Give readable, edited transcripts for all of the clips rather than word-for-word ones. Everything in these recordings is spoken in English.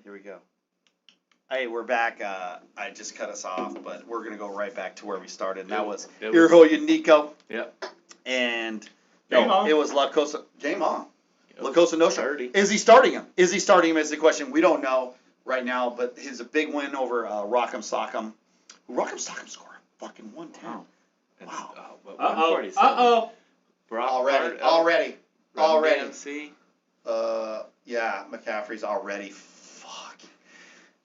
Here we go. Hey, we're back. I just cut us off, but we're going to go right back to where we started. And that was Hiroya Nico. Yep. And Game it was La Cosa. Game on. Yep. La Cosa Nostra. 30. Is he starting him? Is the question. We don't know right now, but his a big win over Rock'em Sock'em. Rock'em Sock'em scored a fucking 110. Wow. Wow. But 147. Brock Already. DMC. Yeah, McCaffrey's already. Fuck.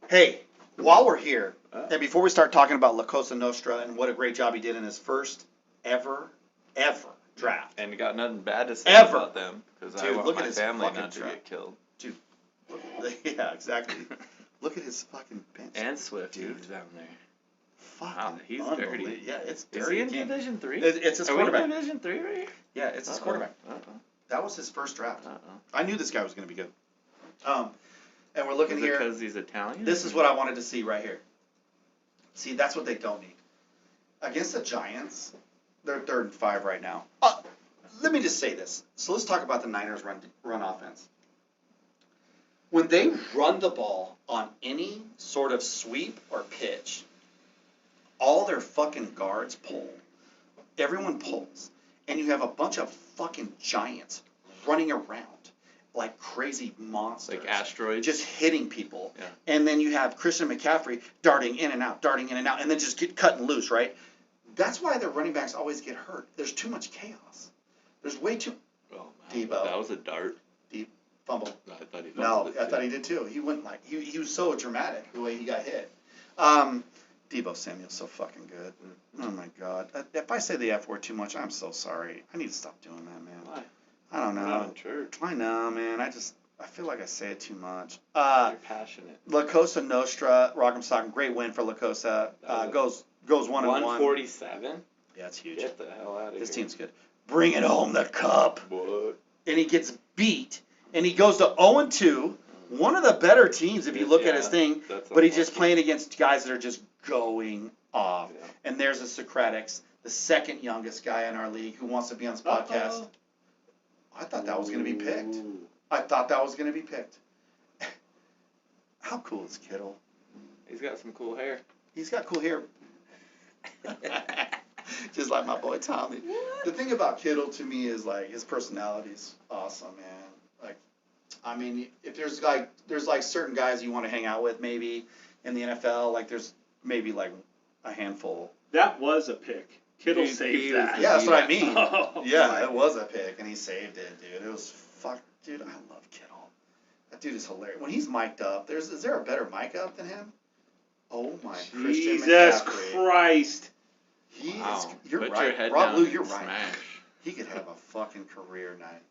Hey, while we're here, and before we start talking about La Cosa Nostra and what a great job he did in his first ever draft. And you got nothing bad to say Ever. about them because I Dude, want look at my his family fucking not to draft. get killed. Yeah, exactly. Look at his fucking bench. And Swift, Dude. who's down there. Fucking Wow, he's unbelievable. dirty. Yeah, it's Is dirty. he in Can't- Division 3? It's his Are we quarterback. in Division 3 right here? Yeah, it's his quarterback. That was his first draft. I knew this guy was going to be good. And we're looking Is it here. because he's Italian? This is what I wanted to see right here. See, that's what they don't need. Against the Giants, they're 3rd and 5 right now. Let me just say this. So let's talk about the Niners run offense. When they run the ball on any sort of sweep or pitch, all their fucking guards pull. Everyone pulls. And you have a bunch of fucking giants running around like crazy monsters. Like asteroids? Just hitting people. Yeah. And then you have Christian McCaffrey darting in and out, and then just get cutting loose, right? That's why their running backs always get hurt. There's too much chaos. There's way too... Oh, Debo. That was a dart. Fumble. No, I thought he No, fumbled it I thought too. he did too. He went like... He was so dramatic the way he got hit. Debo Samuel's so fucking good. Oh my God. If I say the F word too much, I'm so sorry. I need to stop doing that, man. Why? I don't We're not know. in church. I know, man. I feel like I say it too much. You're passionate. La Cosa Nostra, Rock'em Sock'em, great win for La Cosa. Goes 1-1. 147? Yeah, it's huge. Get the hell out of here. His team's good. Bring it home, the cup. What? And he gets beat, and he goes to 0-2. One of the better teams if you look at his thing, but he's just playing against guys that are just going off. Yeah. And there's the Socratics, the second youngest guy in our league who wants to be on this podcast. I thought that was going to be picked. How cool is Kittle? He's got some cool hair. He's got cool hair. Just like my boy Tommy. The thing about Kittle to me is like his personality's awesome, man. Like, I mean, if there's certain guys you want to hang out with maybe in the NFL, like there's maybe like a handful. That was a pick. Kittle saved that. Yeah, that's what I mean. Oh, Yeah, it was a pick, and he saved it, dude. It was dude. I love Kittle. That dude is hilarious. When he's mic'd up, is there a better mic up than him? Oh my Christian Jesus McCaffrey. Christ. He Wow. is. You're Put right, your head Rob down Blue. and You're right. smash. He could have a fucking career night.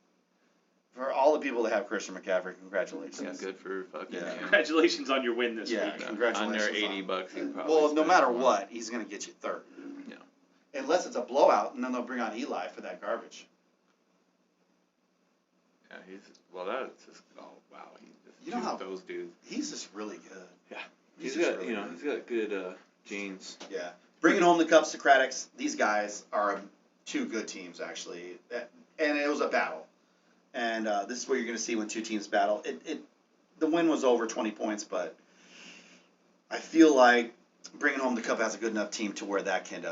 For all the people that have Christian McCaffrey, congratulations. Yeah, good for fucking Yeah. you. Congratulations on your win this Yeah, week. congratulations. Under $80 you probably Well, no spent matter more. what, he's going to get you third. Yeah. Unless it's a blowout, and then they'll bring on Eli for that garbage. Yeah, that's just, oh wow, he just You know how- those dudes. He's just really good. Yeah. He's He's just got, really good. he's got good genes. Yeah. Bringing home the cup, Socratics. These guys are two good teams, actually. And it was a battle. And this is what you're going to see when two teams battle. The win was over 20 points, but I feel like bringing home the cup has a good enough team to where that can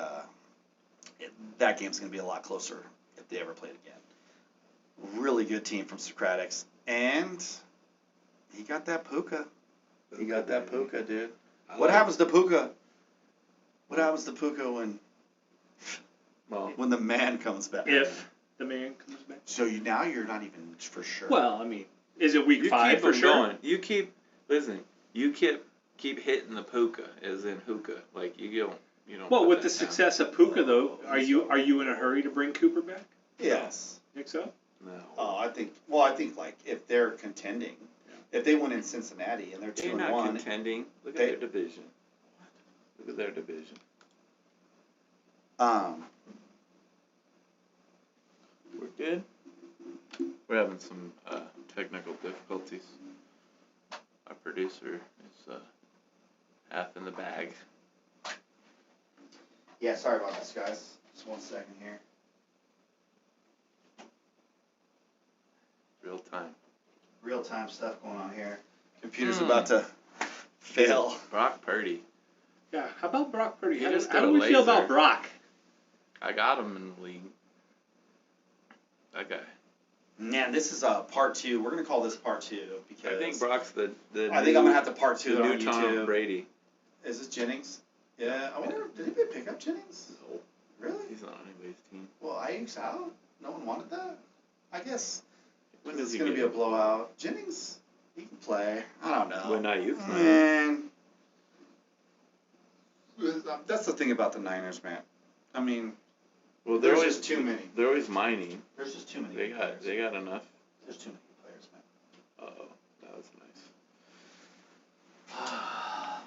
that game's going to be a lot closer if they ever played again. Really good team from Socratics. And he got that Puka. He got that Puka, dude. What happens to Puka? What happens to Puka when the man comes back? If the man comes back. So now you're not even for sure. Well, I mean, is it week You 5 keep for them sure? going. You keep hitting the puka, as in hookah. Like you don't. Well, put with that the down. success of Puka, though, are you in a hurry to bring Cooper back? Yes. Think so? No. Oh, I think like if they're contending, if they win in Cincinnati and they're They're 2-1, not contending. Look at their division. Look at their division. We're good. We're having some technical difficulties. Our producer is half in the bag. Yeah, sorry about this, guys. Just 1 second here. Real time. Real time stuff going on here. computer's about to fail. Brock Purdy. Yeah, how about Brock Purdy? He How, just how threw do a we feel laser. about Brock? I got him in the league. That guy. Man, this is part 2. We're gonna call this part 2 because I think Brock's the I think I'm gonna have to part 2 the it new on Tom YouTube. Brady. Is this Jennings? Yeah, I wonder, did anybody pick up Jennings? No, Really? he's not on anybody's team. Well, Ayuk's out. No one wanted that. I guess When it's does he gonna get be a it? blowout. Jennings, he can play. I don't know. When Ayuk's not. Man, that's the thing about the Niners, man. I mean, Well, they're there's always just too many. They're always mining. There's just too many. They players. got enough. There's too many players, man. Uh oh, that was nice.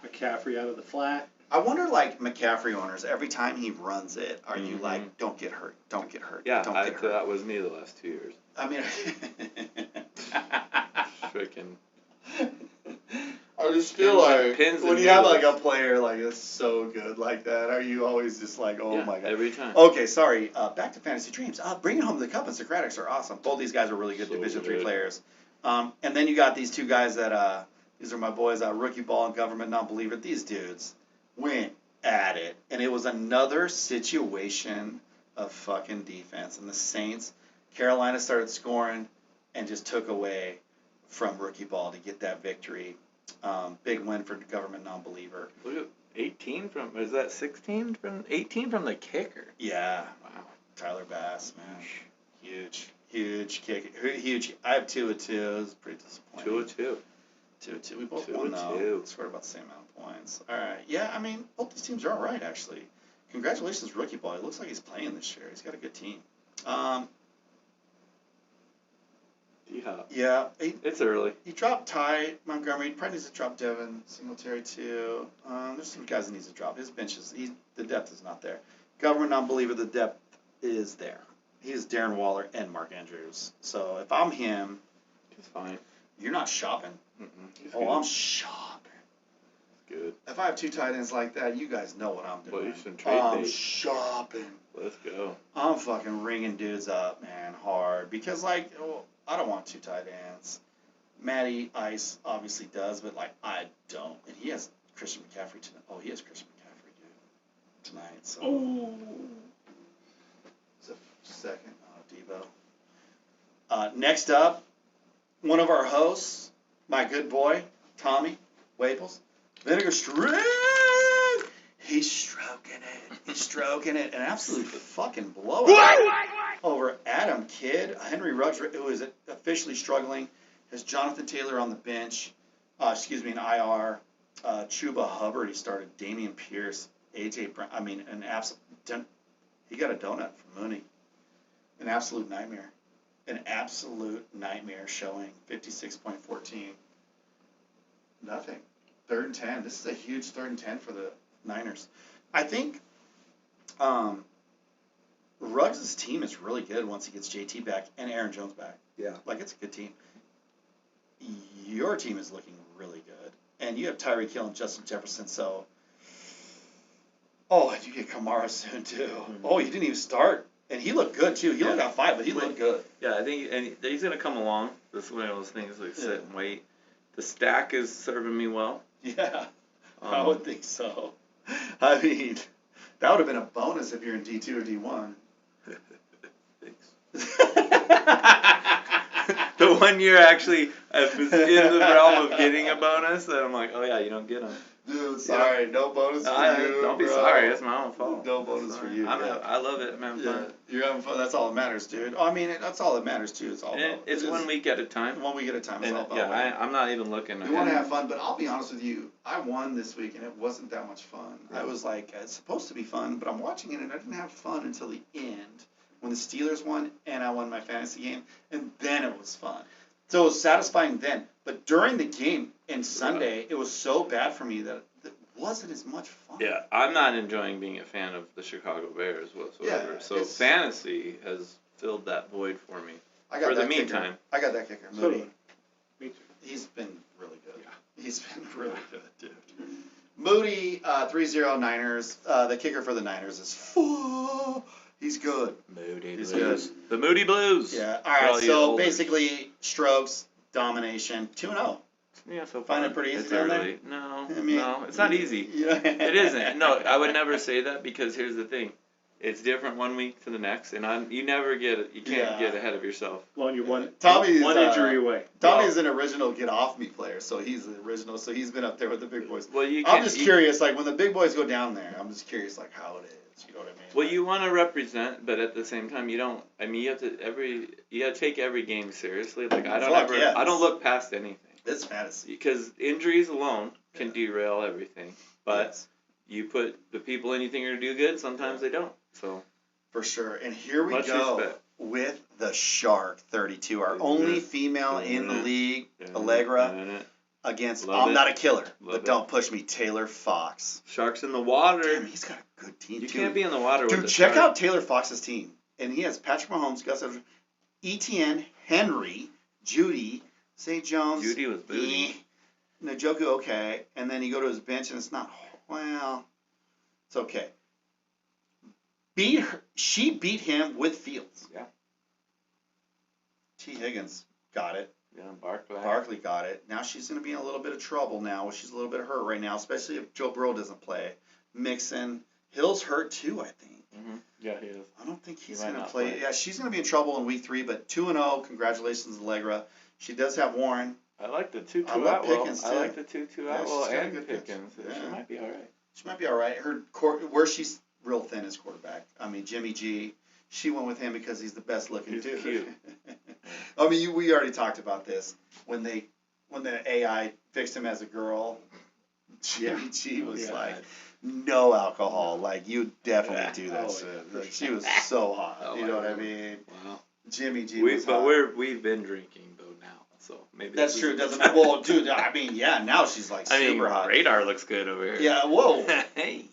McCaffrey out of the flat. I wonder, like McCaffrey owners, every time he runs it, are you Mhm. like, don't get hurt, don't get hurt, Yeah, don't get hurt? that was me the last 2 years. I mean, Freaking. I just feel like pins when and you have like needles. a player like that's so good like that, are you always just like, oh Yeah, my god? every time. Okay, sorry. Back to fantasy dreams. Bringing home the cup and Socratics are awesome. Both these guys are really good So Division III good. players. And then you got these two guys that these are my boys, Rookie Ball and Government Non-Believer. These dudes went at it, and it was another situation of fucking defense. And the Saints, Carolina started scoring and just took away from Rookie Ball to get that victory. Big win for Government Non-Believer. Look at 18 from. Is that 16 from? 18 from the kicker. Yeah, Wow. Tyler Bass, man. Huge kick. Huge. I have 2 of 2. It's pretty disappointing. 2 of 2. 2 of 2. We both 2 won, of though. 2. Scored about the same amount of points. All right. Yeah, I mean, both these teams are all right, actually. Congratulations, Rookie Ball. It looks like he's playing this year. He's got a good team. D-Hop. Yeah, It's early. he dropped Ty Montgomery. He probably needs to drop Devin Singletary, too. There's some guys that needs to drop. His benches, the depth is not there. Government Non-Believer, the depth is there. He is Darren Waller and Mark Andrews. So if I'm him, He's fine. you're not shopping. He's Oh, good. I'm shopping. Good. If I have 2 tight ends like that, you guys know what I'm doing. Well, you should trade I'm bait. shopping. Let's go. I'm fucking ringing dudes up, man, hard. Because, like, I don't want 2 tight ends. Matty Ice obviously does, but, like, I don't. And he has Christian McCaffrey tonight. Oh, he has Christian McCaffrey, dude, tonight. So, Oh. it's a second. Oh, Debo. Next up, one of our hosts, my good boy, Tommy Waples. Vinegar Straight. He's stroking it. He's stroking it. An absolute fucking blowout over Adam Kidd. Henry Ruggs, who is officially struggling, has Jonathan Taylor on the bench. In IR. Chuba Hubbard, he started. Damian Pierce. AJ Brown. I mean, he got a donut from Mooney. An absolute nightmare. An absolute nightmare showing. 56.14. Nothing. 3rd and 10. This is a huge 3rd and 10 for the Niners. I think Ruggs' team is really good once he gets JT back and Aaron Jones back. Yeah. Like, it's a good team. Your team is looking really good. And you have Tyreek Hill and Justin Jefferson, so... Oh, and you get Kamara soon, too. Mm-hmm. Oh, he didn't even start. And he looked good, too. He only got 5, but he looked good. Yeah, I think and he's gonna come along. This is one of those things like sit and wait. The stack is serving me well. Yeah, I would think so. I mean, that would have been a bonus if you're in D2 or D1. Thanks. The 1 year actually I was in the realm of getting a bonus, and I'm like, oh yeah, you don't get them. Dude, sorry, no bonus for you. Don't be bro. sorry, it's my own fault. No bonus for you. Yeah. I love it. I'm having Yeah, fun. you're having fun. That's all that matters, dude. I mean, that's all that matters too. It's all And about. it's 1 week at a time. 1 week at a time. It's And all about. yeah, winning. I'm not even looking. We want to have fun, but I'll be honest with you. I won this week, and it wasn't that much fun. I was like, it's supposed to be fun, but I'm watching it, and I didn't have fun until the end when the Steelers won, and I won my fantasy game, and then it was fun. So it was satisfying then, but during the game and Sunday, it was so bad for me that it wasn't as much fun. Yeah, I'm not enjoying being a fan of the Chicago Bears whatsoever. Yeah, so it's- fantasy has filled that void for me. I got For the that kicker. meantime. I got that kicker, So- Moody. Me too. He's been really good. Yeah. He's been really good, dude. Moody, 3-0 Niners. The kicker for the Niners is full. He's good. Moody He's Blues. The Moody Blues. Yeah. All For all right. you So olders. basically, strokes, domination, 2-0. Yeah, so Find far. it pretty easy It's down there? early. No, I mean, no, it's not easy. Yeah. It isn't. No, I would never say that because here's the thing. It's different one week to the next, and you can't Yeah. get ahead of yourself. Well, you're one Tommy's, injury away. Tommy's an original get off me player, so he's the original. So he's been up there with the big boys. Well, you I'm can't. just curious, like when the big boys go down there, I'm just curious, like how it is. You know what I mean? Well, Like, you want to represent, but at the same time, you don't. I mean, you gotta take every game seriously. Like I Fuck yes. don't look past anything it's fantasy. because injuries alone can Yeah. derail everything. But Yes, you put the people in you think are gonna do good, sometimes they don't. So for sure. And here we Much go respect. with the Shark 32, our Isn't only it? female in the Isn't it? league, Allegra, And against Love I'm it. not a killer, Love but it. don't push me, Taylor Fox. Sharks in the water. Damn, he's got a good team You too. can't be in the water with Dude, the check Sharks. out Taylor Fox's team. And he has Patrick Mahomes, Gus Edwards, Etienne, Henry, Judy, St. Jones. Judy was booty. Njoku, okay. And then you go to his bench and it's not, well, it's okay. She beat him with Fields. Yeah. T. Higgins got it. Yeah, Barkley. Barkley got it. Now she's going to be in a little bit of trouble now. She's a little bit hurt right now, especially if Joe Burrow doesn't play. Mixon. Hill's hurt too, I think. Mm-hmm. Yeah, he is. I don't think he's He might going to not play. play. Yeah, she's going to be in trouble in week 3, but 2-0. Congratulations, Allegra. She does have Warren. I like the Tutu I love Atwell. Pickens, I too. like the Tutu Yeah, Atwell she's got a and good pitch. Pickens. Yeah. She might be all right. She might be all right. Where she's real thin is quarterback. I mean, Jimmy G. She went with him because he's the best looking He's dude. cute. I mean, we already talked about this when the AI fixed him as a girl. Jimmy G was Yeah. like, no alcohol. Like you definitely do that Oh, shit. yeah. Like, she was so hot. Oh, you know I what I know. mean? Wow. Jimmy G was hot. We've been drinking though now, so maybe That's this true. is- Doesn't well, dude. I mean, yeah. Now she's like I mean, super hot. radar looks good over here. Yeah. Whoa. Hey,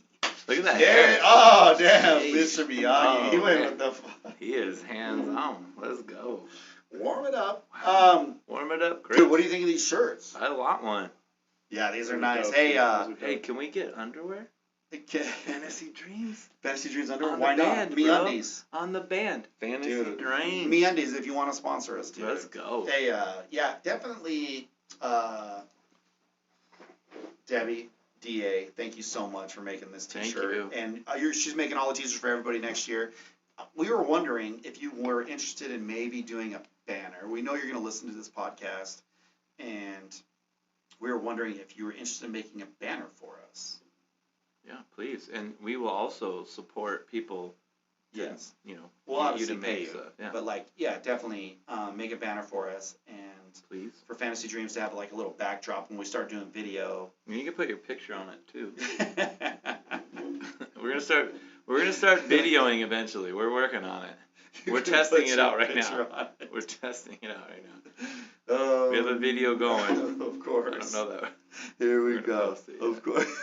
look at that Yeah. hair. Oh damn, Hey. Mr. Miyagi. He Oh, went man. with the. He is hands on. Let's go. Warm it up. Warm it up, Chris. Dude, what do you think of these shirts? I want one. Yeah, these are There we nice. go. Hey, There we go. Hey, can we get underwear? Fantasy Fantasy Dreams Dreams underwear. On the Why not? band, Me bro. undies. on the band. Fantasy Dude, Dreams. Me undies if you want to sponsor us, dude. Let's go. Hey, yeah, definitely. Debbie, DA, thank you so much for making this Thank T-shirt. you. And she's making all the T-shirts for everybody next year. We were wondering if you were interested in maybe doing a banner. We know you're going to listen to this podcast, and we were wondering if you were interested in making a banner for us. Yeah, please. And we will also support people. to, Yes. You know, We'll get obviously to pay make you, stuff. Yeah, but definitely make a banner for us, and please. for Fantasy Dreams to have like a little backdrop when we start doing video. I mean, you can put your picture on it too. We're gonna start videoing eventually. We're working on it. We're testing it out right now. We're testing it out right now. We have a video going. Of I course. don't know that. Here we We're gonna go. post it, yeah. Of course.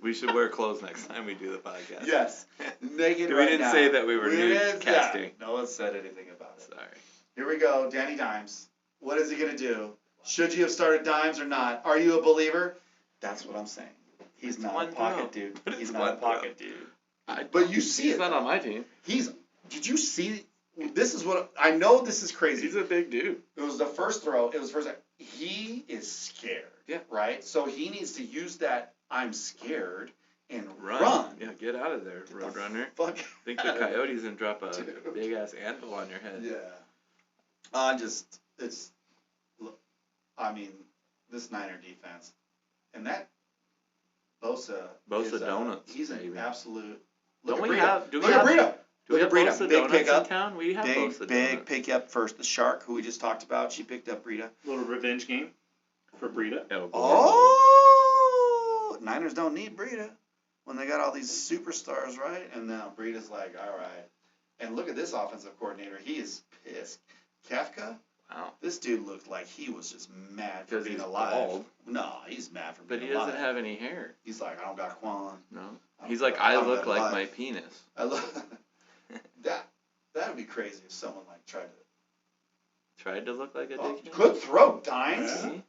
We should wear clothes next time we do the podcast. Yes. Naked We right didn't now. say that we were didn't- casting. yeah, no one said anything about it. Sorry. Here we go. Danny Dimes. What is he gonna do? Should you have started Dimes or not? Are you a believer? That's what I'm saying. He's It's not one a pocket throw. dude. But He's it's not a one pocket throw. dude. But you see He's it, not though. on my team. Did you see? This is what I know. This is crazy. He's a big dude. It was the first throw. It was first. He is scared. Yeah. Right. So he needs to use that I'm scared and Run. run. Yeah, get out of there, Get the Roadrunner. Fuck. I think the out of there. Coyotes gonna drop a Dude. big ass anvil on your head. Yeah. It's. Look, I mean, this Niner defense, and that Bosa. Bosa is, donuts, He's an baby. absolute. Don't Look we at Breida. have? Do we Look at have? Breida. Do we Look have at Breida. Bosa Big donuts pickup. in town? We have Bosa Big donuts. pick up first. The Shark, who we just talked about, she picked up Breida. Little revenge game for Breida. Oh, boy. Oh, Niners don't need Breida when they got all these superstars, right? And now Breida's like, all right. And look at this offensive coordinator. He is pissed. Kafka, Wow. this dude looked like he was just mad for Because being he's alive. bald. No, he's mad for But being he alive. doesn't have any hair. He's like, I don't got Quan. No. I'm- He's like, I I'm look like alive. my penis. I love that would be crazy if someone like tried to. Tried to look like a Oh, dick. good throw, Dimes. Yeah. See?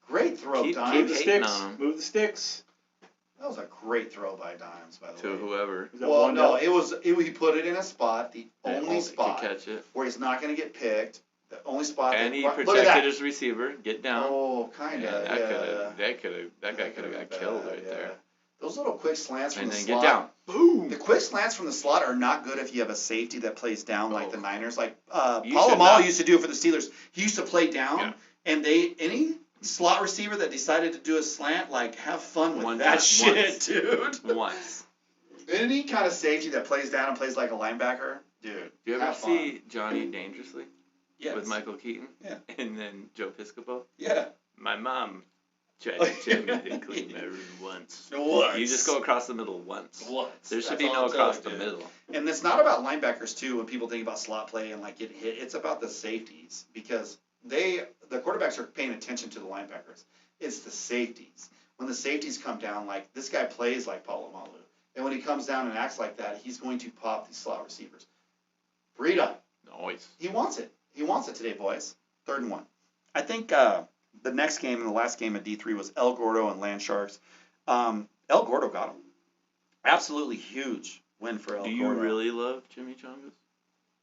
Great throw, Keep Dimes. Move the hating sticks. on him. Move the sticks. That was a great throw by Dimes, by the To way. whoever. Is that Well, one no, down? he put it in a spot, the only That spot could catch it. where he's not going to get picked, The only spot And he look at protected that. his receiver. Get down. Oh, kind Yeah, of. that guy could have got killed right there. Those little quick slants from And the then slot. get down. Boom. The quick slants from the slot are not good if you have a safety that plays down like the Niners. Like You should Palomalo not. used to do it for the Steelers. He used to play down, Yeah. and any slot receiver that decided to do a slant, like have fun with One that time, shit, once. dude. Once. Any kind of safety that plays down and plays like a linebacker, dude. Do you ever have see Johnny Dangerously Yes. with Michael Keaton? Yeah. And then Joe Piscopo? Yeah. My mom tried to tell me to clean my room once. Once. You just go across the middle once. Once. There should That's be all no I'm telling across the you. middle. And it's not about linebackers too. When people think about slot play and like get hit, it's about the safeties because the quarterbacks are paying attention to the linebackers. It's the safeties. When the safeties come down, like this guy plays like Palomalo, and when he comes down and acts like that, he's going to pop these slot receivers. Breida, Noise. he wants it. He wants it today, boys. 3rd and 1. I think the next game and the last game of D3 was El Gordo and Land Sharks. El Gordo got him. Absolutely huge win for El Do Gordo. you really love chimichangas?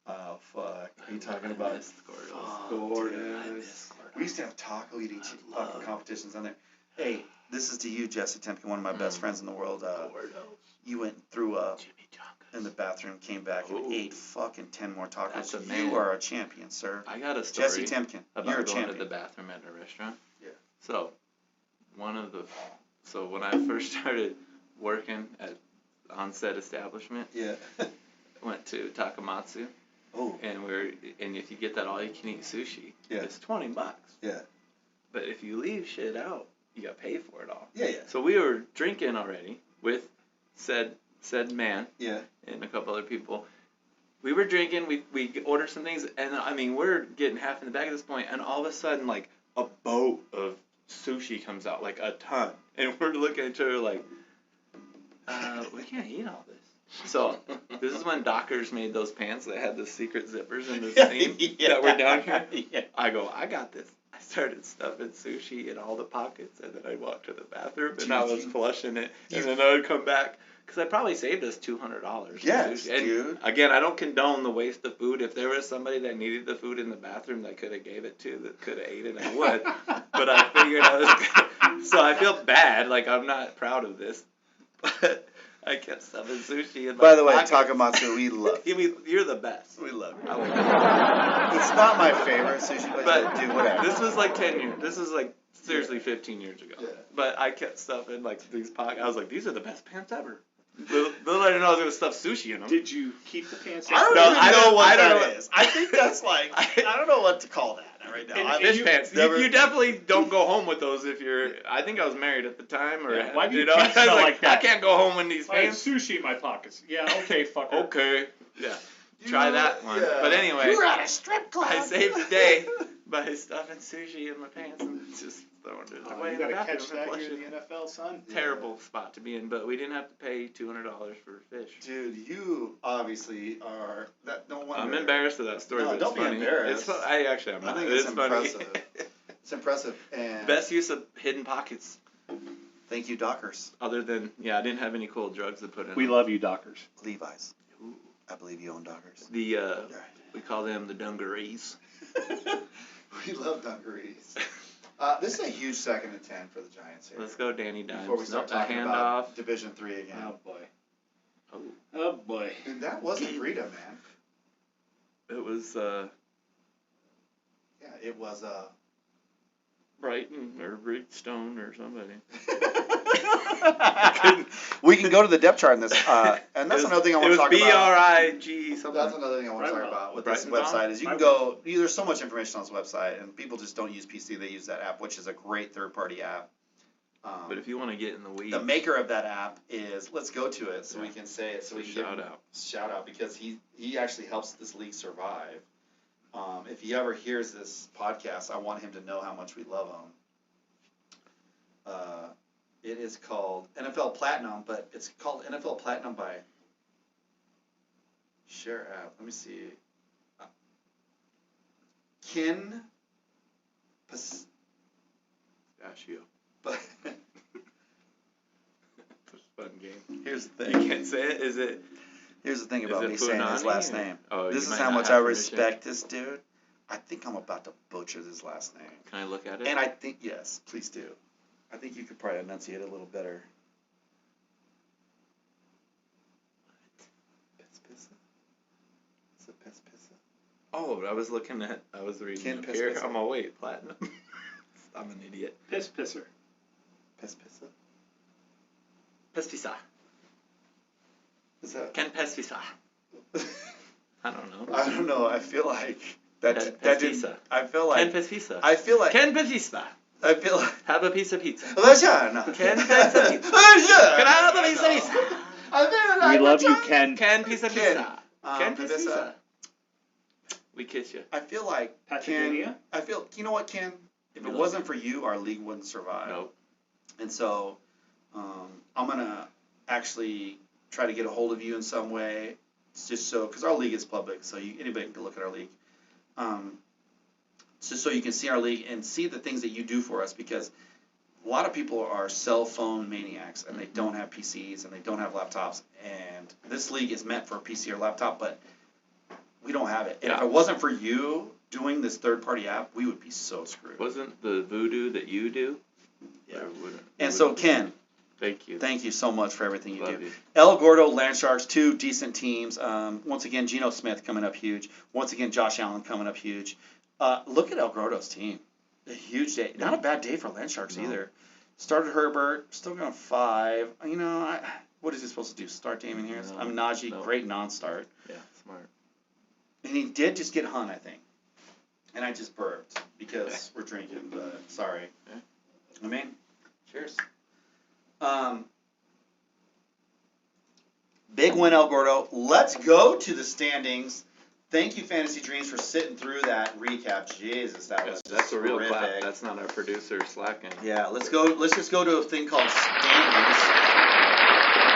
Oh, fuck. Are you talking about I miss Gordos. Gordon. I miss Gordos. We used to have taco eating I love- competitions on there. Hey, this is to you, Jesse Temkin, one of my best friends in the world. Gordos. You went through Chimichangas. in the bathroom, came back, and Ooh. ate fucking 10 more tacos. That's a man. You are a champion, sir. I got a story Jesse Temkin, about you're a going to champion. the bathroom at a restaurant. Yeah. So, so when I first started working at on-set establishment, Yeah. went to Takamatsu, Oh, and if you get that all-you-can-eat sushi, Yeah. it's $20. yeah. But if you leave shit out, you got to pay for it all. Yeah, yeah. So we were drinking already with said man Yeah. and a couple other people. We were drinking, we ordered some things, and I mean, we're getting half in the bag at this point, and all of a sudden, like, a boat of sushi comes out, like a ton. And we're looking at each other like, we can't eat all this. So, this is when Dockers made those pants that had the secret zippers in the seam that were down here. Yeah. I go, I got this. I started stuffing sushi in all the pockets, and then I walked to the bathroom, and I was flushing it, and then I would come back. Because I probably saved us $200. Yes, and dude. Again, I don't condone the waste of food. If there was somebody that needed the food in the bathroom that could have gave it to, that could have ate it, I would. But I figured I was gonna, so I feel bad. Like, I'm not proud of this. But I kept stuffing sushi in my By the way, pockets. Takamatsu, we love you. You're the best. We love you. I love It's not my favorite sushi, but dude, you. whatever. This was like 10 years. This was like seriously 15 years ago. Yeah. But I kept stuffing like these pockets. I was like, these are the best pants ever. Little I didn't know I was gonna stuff sushi in them. Did you keep the pants? I don't No, even I know don't- what I don't that know. is. I think that's like I don't know what to call that right now. And- I- Fish you pants. never- You definitely don't go home with those if you're. I think I was married at the time, or Yeah, why do you know, keep I was smell like that? I can't go home in these I have pants. sushi in my pockets. Yeah, okay, fucker. Okay. Yeah. Try that one. Yeah. But anyway, You were at a strip club. I saved the day by stuffing sushi in my pants and just throwing it Oh, away you in the gotta bathroom catch and that flush here in it. the NFL, son. Terrible spot to be in, but we didn't have to pay $200 for fish. Dude, you obviously are that. No wonder. I'm embarrassed of that story, No, but don't it's be funny. embarrassed. I actually am I not. think it's funny. impressive. It's impressive. And Best use of hidden pockets, thank you, Dockers. other than I didn't have any cool drugs to put in. We them. love you, Dockers. Levi's. Ooh. I believe you own Dockers. The All right. we call them the dungarees. We love dungarees. This is a huge 2nd and 10 for the Giants here. Let's go, Danny Dimes. Before we start Nope, a talking about handoff. Division 3 again. Oh boy. Oh, Oh boy. Dude, that wasn't Breida, man. it was Yeah, it was Brighton or Brickstone or somebody. We can go to the depth chart in this, and that's It was- another thing I want It to was talk about. BRIG something. That's another thing I want to talk Brightwell. about with this Brightwell? website is you can go. There's so much information on this website, and people just don't use PC. They use that app, which is a great third-party app. But if you want to get in the weeds, The maker of that app is. Let's go to it so we Yeah. can say it. So we can give shout him out. shout out because he actually helps this league survive. If he ever hears this podcast, I want him to know how much we love him. It is called NFL Platinum, but it's called NFL Platinum by Share App. Let me see. Kin. Pistachio. But It's a fun game. here's the You thing. can't say it. Is it? Here's the thing Is about it me saying his Funani last or- name. Oh, This you is might how not much have I permission. respect this dude. I think I'm about to butcher his last name. Can I look at it? And I think, yes, please do. I think you could probably enunciate it a little better. Pespisa? Is it Pespisa? Oh, I was reading Ken up here. Pespisa. I'm all, wait, platinum. I'm an idiot. Piss pisser. Pespisa? Pespisa. Is that? Ken Pespisa. I don't know. I don't know. I feel like that Ken didn't. Pespisa. I feel Ken like. Pespisa. I feel like. Ken Pespisa. I feel like. Have a piece of pizza. Lasagna. Ken Pespisa. Lasagna. Can I have a piece of pizza? I feel like We love you, lasagna. Ken. Ken Pizza Ken. Pizza. Ken Pizza Pizza. We kiss you. I feel like Patagonia? Ken. I feel. You know what, Ken? If We it love wasn't for you, our league wouldn't survive. Nope. And so, I'm gonna actually try to get a hold of you in some way. It's just so, because our league is public, so anybody can look at our league. Just so you can see our league and see the things that you do for us, because a lot of people are cell phone maniacs and they don't have PCs and they don't have laptops. And this league is meant for a PC or laptop, but we don't have it. And if Yeah. it wasn't for you doing this third-party app, we would be so screwed. Wasn't the voodoo that you do? Yeah. Or wouldn't- And so, wouldn't- Ken, Thank you. thank you so much for everything you Love do. you. El Gordo, Land Sharks, 2 decent teams. Once again, Geno Smith coming up huge. Once again, Josh Allen coming up huge. Look at El Gordo's team. A huge day. Not a bad day for Land Sharks No. either. Started Herbert, still going 5. You know, what is he supposed to do? Start Damon Harris? No, Najee, no. great non-start. Yeah, smart. And he did just get Hunt, I think. And I just burped because we're drinking, but sorry. Okay. I mean, cheers. Big win, El Gordo. Let's go to the standings. Thank you, Fantasy Dreams, for sitting through that recap. Jesus, that was That's a real clap. terrific. That's not our producer slacking. Yeah, let's go. Let's just go to a thing called standings.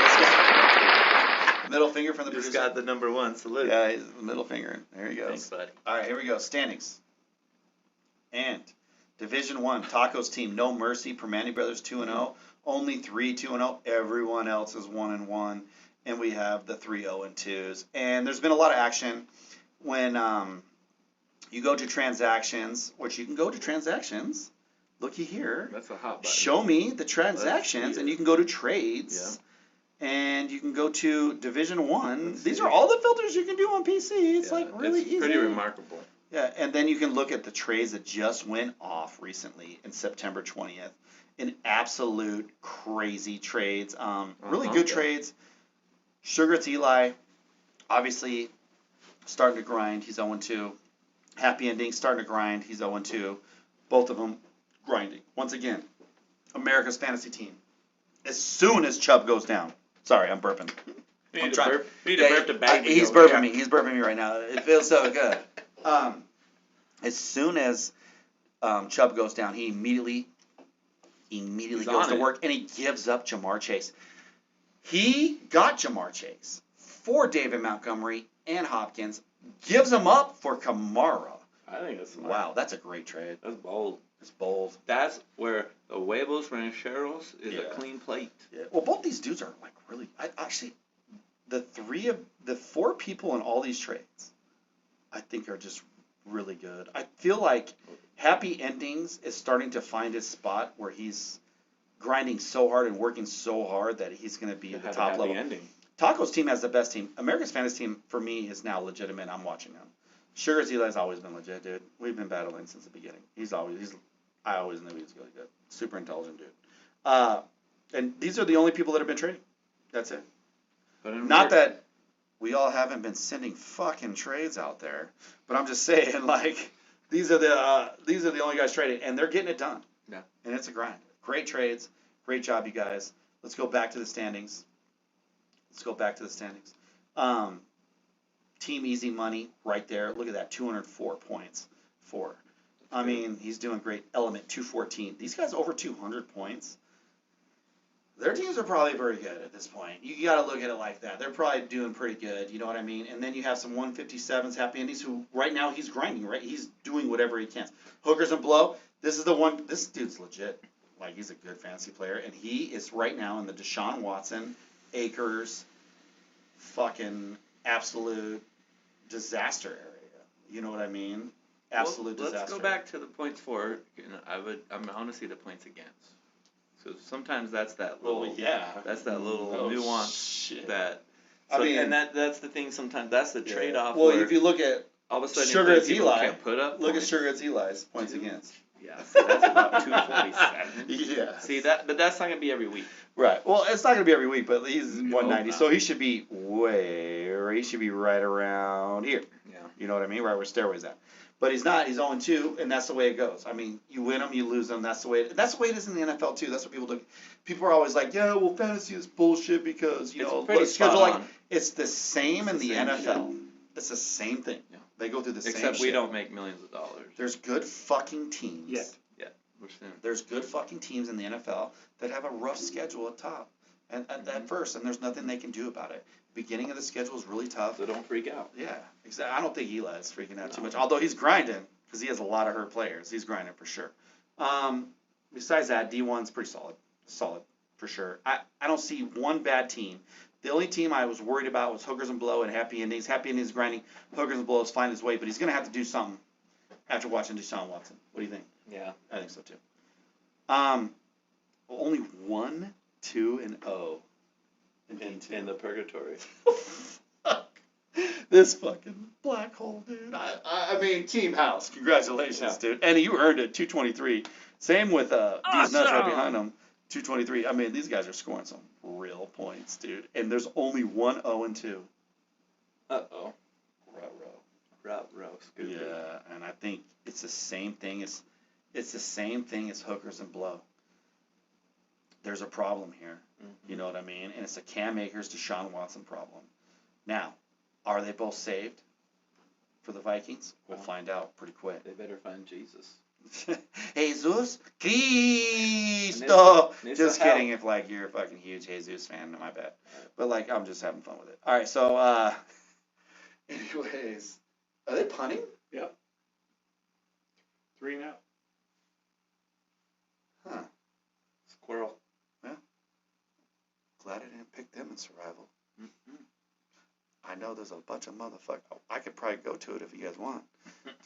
Let's go. Middle finger from the Just producer. got the number 1 salute. Yeah, he's the middle finger. There he goes. Thanks, buddy. All right, here we go. Standings. And Division 1, Tacos team, No Mercy, Permane Brothers 2-0. Only 3 2-0. Everyone else is 1-1. And we have the 3 0-2s. And there's been a lot of action when you go to transactions, which you can go to transactions. Looky here. That's a hot button. Show me the transactions, Let's see and it. you can go to trades. And you can go to Division 1. These are all the filters you can do on PC. It's like really it's easy. pretty remarkable. Yeah, and then you can look at the trades that just went off recently in September 20th. In absolute crazy trades. Really good Yeah. trades. Sugar it's Eli, obviously starting to grind. He's 0-2. Happy Ending starting to grind. He's 0-2. Both of them grinding. Once again, America's fantasy team. As soon as Chubb goes down. Sorry, I'm burping. You I'm need to trying- burp. You need to burp to bag me He's over burping here. me. He's burping me right now. It feels so good. As soon as Chubb goes down, he immediately He's goes on to it. work, and he gives up Jamar Chase. He got Jamar Chase for David Montgomery and Hopkins, gives him up for Kamara. I think that's smart. Wow, that's a great trade. That's bold. It's bold. That's where the huevos rancheros is Yeah. a clean plate. Yeah. Well, both these dudes are like really. Actually, the 4 people in all these trades, I think are just really good. I feel like Happy Endings is starting to find his spot where he's grinding so hard and working so hard that he's going to be It at the had a top happy level. ending. Taco's team has the best team. America's Fantasy team for me is now legitimate. I'm watching him. Sugar's Eli's always been legit, dude. We've been battling since the beginning. I always knew he was really good. Super intelligent dude. And these are the only people that have been trading. That's it. But in Not real- that we all haven't been sending fucking trades out there, but I'm just saying, like, these are the only guys trading, and they're getting it done. Yeah. And it's a grind. Great trades. Great job, you guys. Let's go back to the standings. Team Easy Money right there. Look at that, 204 points for. I mean, he's doing great. Element 214. These guys over 200 points. Their teams are probably very good at this point. You got to look at it like that. They're probably doing pretty good. You know what I mean? And then you have some 157s, Happy Endings, who right now he's grinding, right? He's doing whatever he can. Hookers and Blow. This is the one. This dude's legit. Like, he's a good fantasy player. And he is right now in the Deshaun Watson, Akers, fucking absolute disaster area. You know what I mean? Absolute disaster. Let's go back to the points for. I want to see the points against. So sometimes that's that little. Well, yeah. That's that little Oh, nuance shit. that. I So, mean- and that's the thing. Sometimes that's the trade-off. Well, where if you look at all of a sudden Sugar you it's think people Eli, can't put up. look at points. Sugar it's Eli's points Two. against. Yeah, so that's about 247. Yeah. See that, but that's not gonna be every week. Right. Well, it's not gonna be every week, but he's No, 190, not. so he should be he should be right around here. Yeah. You know what I mean? Right where Stairway's at. But he's not. He's 0-2, and that's the way it goes. I mean, you win them, you lose them. That's the way. That's the way it is in the NFL too. That's what people do. People are always like, yeah, well, fantasy is bullshit because It's know, pretty schedule spot like on. it's the same It's in the the same NFL. It's the same thing. Yeah. They go through the same. Except we shit. don't make millions of dollars. There's good fucking teams. Yet. We're soon. There's good fucking teams in the NFL that have a rough schedule at top and at first, and there's nothing they can do about it. Beginning of the schedule is really tough. So don't freak out. Yeah, exactly. I don't think Eli's freaking out too No. much, although he's grinding because he has a lot of hurt players. He's grinding for sure. Besides that, D1's pretty solid for sure. I don't see one bad team. The only team I was worried about was Hookers and Blow and Happy Endings. Happy Endings grinding. Hookers and Blow is finding his way, but he's gonna have to do something after watching Deshaun Watson. What do you think? Yeah. I think so too. Only 1, 2, and 0 in D2. In the purgatory. Fuck. This fucking black hole, dude. I mean, Team House. Congratulations, Yeah. dude. And you earned it, 223. Same with these nuts right behind them, 223. I mean, these guys are scoring some real points, dude. And there's only 1, 0, and 2. Uh-oh. Ruh-roh. Scooby. Yeah, and I think it's the same thing as Hookers and Blow. There's a problem here. Mm-hmm. You know what I mean? And it's a Cam Akers, Deshaun Watson problem. Now, are they both saved for the Vikings? We'll find out pretty quick. They better find Jesus. Jesus Cristo. Needs Just some help. kidding. If like you're a fucking huge Jesus fan, my bad. But like I'm just having fun with it. All right. So anyways, are they punting? 3-0. Huh. Squirrel. Glad I didn't pick them in survival. Mm-hmm. I know there's a bunch of motherfuckers. I could probably go to it if you guys want.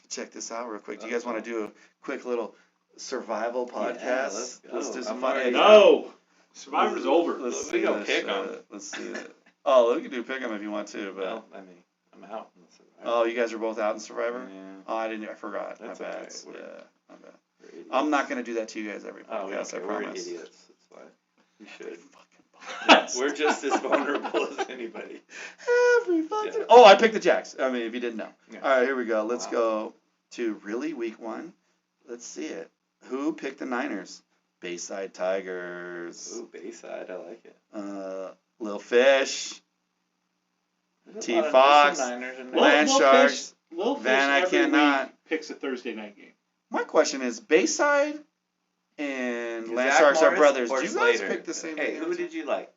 Check this out real quick. Do you guys want to do a quick little survival podcast? Yeah, let's go. do some I'm fun. already- No! Survivor's over. Let's We see go this pick 'em. shit. Let's see it. Oh, we can do pick 'em if you want to, but Well, I mean, I'm out. In the survival. oh, you guys are both out in Survivor. Yeah. Oh, I forgot. That's my bad. alright. We're- Yeah, my bad. We're idiots. I'm not gonna do that to you guys every Oh, we don't podcast. I care. We're promise. idiots. That's why. You should. Fucking We're just as vulnerable as anybody. Every fucking. Yeah. Oh, I picked the Jacks. I mean, if you didn't know. Yeah. All right, here we go. Let's Wow. go to really week 1. Let's see it. Who picked the Niners? Bayside Tigers. Ooh, Bayside. I like it. Lil Fish. There's a T. lot of- Fox, there's some Niners in there. Lil- Land Lil Sharks. Fish- Lil Fish Van, I every cannot. week picks a Thursday night game. My question is, Bayside and Land Zach Sharks are Morris brothers. or Do you guys Slater? pick the same Hey, thing? who did you like?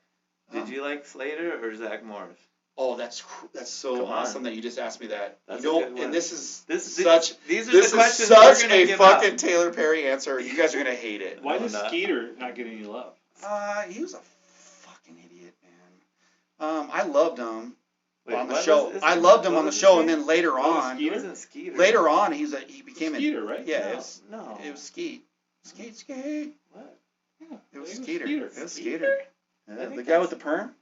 Huh? Did you like Slater or Zach Morris? Oh, that's so Come on. awesome that you just asked me that. That's you a know, good one. and this is These such are this the is questions such we're gonna a give fucking out. Taylor Perry answer. You guys are gonna hate it. Why No, does not. Skeeter not get any love? He was a fucking idiot, man. I loved him Wait, on the what show. was- I loved him what on the was his show, and name? then later What was on, He wasn't Skeeter. later on, he became Skeeter, right? Yeah, No, it was, no. it was Skeet. Skeet. What? Yeah, It was I think Skeeter. Skeeter. It was Skeeter? Skeeter. I Yeah, think the guy with the that's- perm.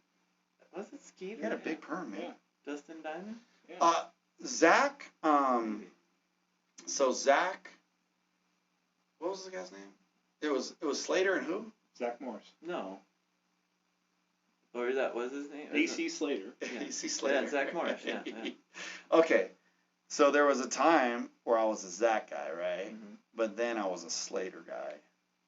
Was it Skeeter? He had a big perm, man. Yeah. Dustin Diamond? Yeah. Zach. So Zach. What was the guy's name? It was Slater and who? Zach Morris. No. Or that was his name? AC Slater. Yeah. AC Slater. Yeah, Zach Morris, yeah. Okay, so there was a time where I was a Zach guy, right? Mhm. But then I was a Slater guy,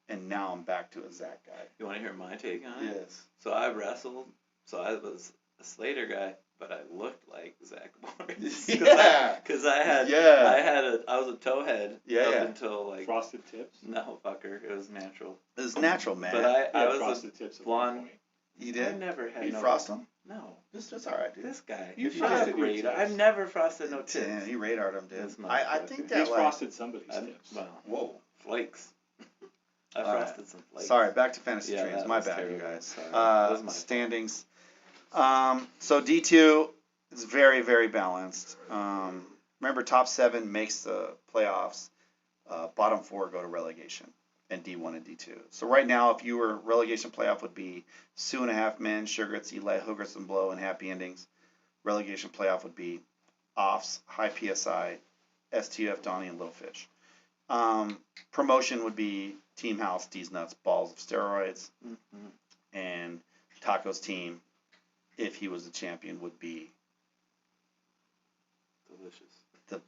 and now I'm back to a Zach guy. You want to hear my take on it? Yes. So I wrestled. So I was a Slater guy, but I looked like Zach Morris. Yeah. Because I had. Yeah. I was a towhead. Yeah, Up yeah. until like. Frosted tips. No, fucker. It was natural. It's natural, man. But He I had was frosted tips a at one blonde. point. You I did? never had You no. frost them? No. It's alright, dude. This guy. You If frosted just your radar. tips. I've never frosted no tips. Yeah, he radared them, dude. This I motherfucker. think He's that like. frosted somebody's I'm- tips. Well, Whoa. flakes. I All right. frosted some flakes. Sorry, back to fantasy Yeah, dreams. that My was bad, you terrible. guys. Sorry. That was my Standings. So D2 is very, very balanced. Remember, top 7 makes the playoffs. Bottom 4 go to relegation, and D1 and D2. So right now, if you were relegation playoff, would be Sioux and a Half Men, Sugarts, Eli, Hoogers and Blow, and Happy Endings. Relegation playoff would be Offs, High PSI, STF, Donnie, and Little Fish. Promotion would be Team House, D's Nuts, Balls of Steroids, and Taco's team, if he was the champion, would be Delicious. the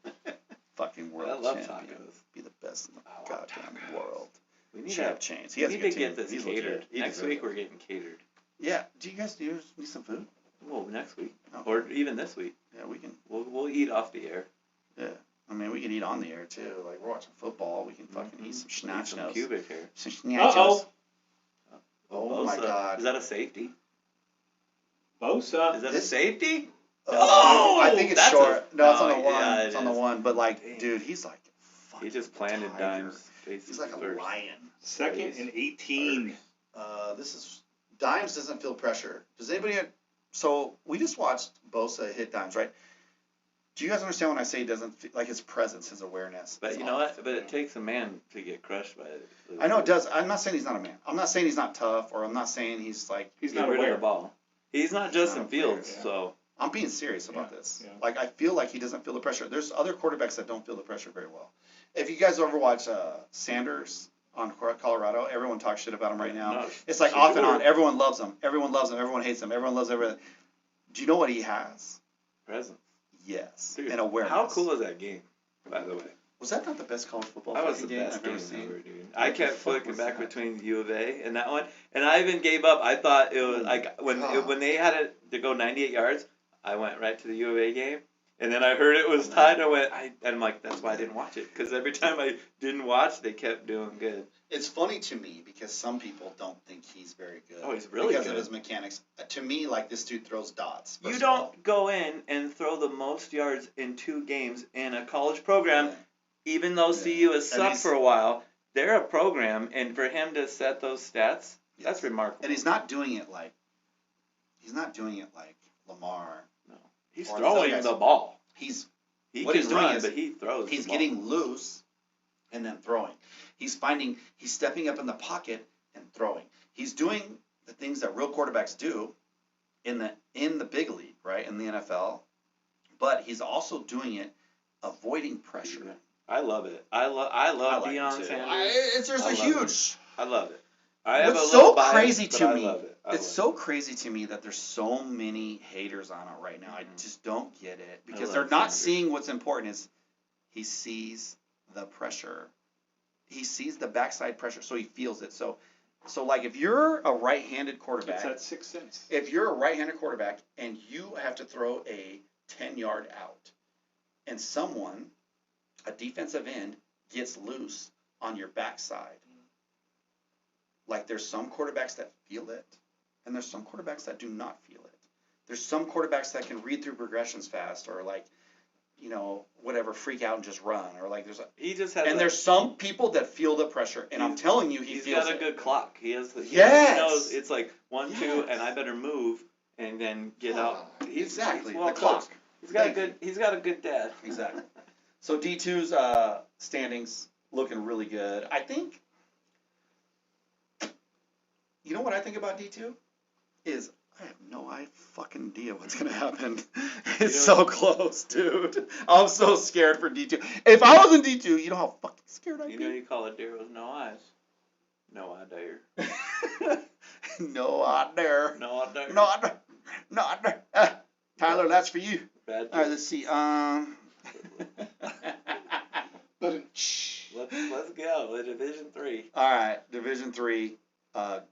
fucking world I love champion. tacos. Be the best in the I love goddamn tacos. world. We need Champ to, Chains. He we has a need good to get team. this He's catered. legit. He Next deserves week it. we're getting catered. Yeah. Do you guys need some food? Well, next week. Oh. Or even this week. Yeah, we can. We'll eat off the air. Yeah. I mean, we can eat on the air too. Like we're watching football, we can fucking eat some Eat some schnachos. pubic hair. Some schnachos. Uh-oh. Oh my Bosa. God. Is that a safety? Bosa. Is that a This- safety? Oh, I think it's that's short. a- No, it's on the no, one. yeah, It's it on the is. one. But like, Dang. dude, he's like a fucking He just planted tiger. Dimes. Faces He's like a first. lion. Second and 18. This is Dimes doesn't feel pressure. Does anybody? So we just watched Bosa hit Dimes, right? Do you guys understand when I say he doesn't feel, like his presence, his awareness? But is you know off? what? But it takes a man to get crushed by it. I know it does. I'm not saying he's not a man. I'm not saying he's not tough, or I'm not saying he's like. He's Get not rid aware. of the ball. He's not He's Justin not aware, Fields, yeah. so I'm being serious about Yeah, this. yeah. Like I feel like he doesn't feel the pressure. There's other quarterbacks that don't feel the pressure very well. If you guys ever watch Sanders on Colorado, everyone talks shit about him right now. No, It's like sure. off and on. Everyone loves him. Everyone loves him. Everyone hates him. Everyone loves everything. Do you know what he has? presence. Yes, Dude, and awareness. how cool is that game, by the way? Was that not the best college football That was the fucking game best I've game ever seen? ever, dude. I kept fuck flicking was back that? between the U of A and that one, and I even gave up. I thought it was Oh like when God. when they had it to go 98 yards, I went right to the U of A game, and then I heard it was tied. And I'm like, that's why I didn't watch it, because every time I didn't watch, they kept doing good. It's funny to me because some people don't think he's very good. Oh, he's really because good. of his mechanics. To me, like this dude throws dots. You first of all. don't go in and throw the most yards in 2 games in a college program, Yeah. even though Yeah. CU has And sucked he's- for a while. They're a program, and for him to set those stats, that's Yes. remarkable. And he's not doing it like Lamar. He's or these throwing other the guys. ball. What He he's can doing run, is but he throws. He's the ball. getting loose and then throwing. He's stepping up in the pocket and throwing. He's doing the things that real quarterbacks do in the big league, right, in the NFL. But he's also doing it avoiding pressure. Yeah. I love it. I love like it Deion too. Sanders. There's I a love huge. I love it. I have What's a little so bias, crazy but to I me? love it. I It's love so crazy to me that there's so many haters on it right now. I just don't get it because love they're not Sanders. seeing what's important. Is he sees the pressure, he sees the backside pressure, so he feels it. So like if you're a right-handed It's quarterback, that 6th sense. if you're a right-handed quarterback and you have to throw a 10-yard out, and someone, a defensive end, gets loose on your backside. Like there's some quarterbacks that feel it, and there's some quarterbacks that do not feel it. There's some quarterbacks that can read through progressions fast, or like, whatever, freak out and just run, or like He just has. and there's some people that feel the pressure, and I'm telling you, he He's feels got a it. good clock. He has the. Yes! He knows it's like 1, 2, Yes. and I better move and then get out. He's Exactly, well the coached. clock. He's got Thank a good. He's got a good dad. Exactly. So D2's standings looking really good. I think. You know what I think about D2 is I have no fucking idea what's gonna happen. It's so close, dude. I'm so scared for D2. If I was in D2, you know how fucking scared I'd You know be. you call a deer with no eyes. No eye dare. No, I dare. No eye dare. No, I dare. No, I dare. Tyler, that's for you. Bad. All right, let's see. But Let's go. The Division 3. All right, Division 3.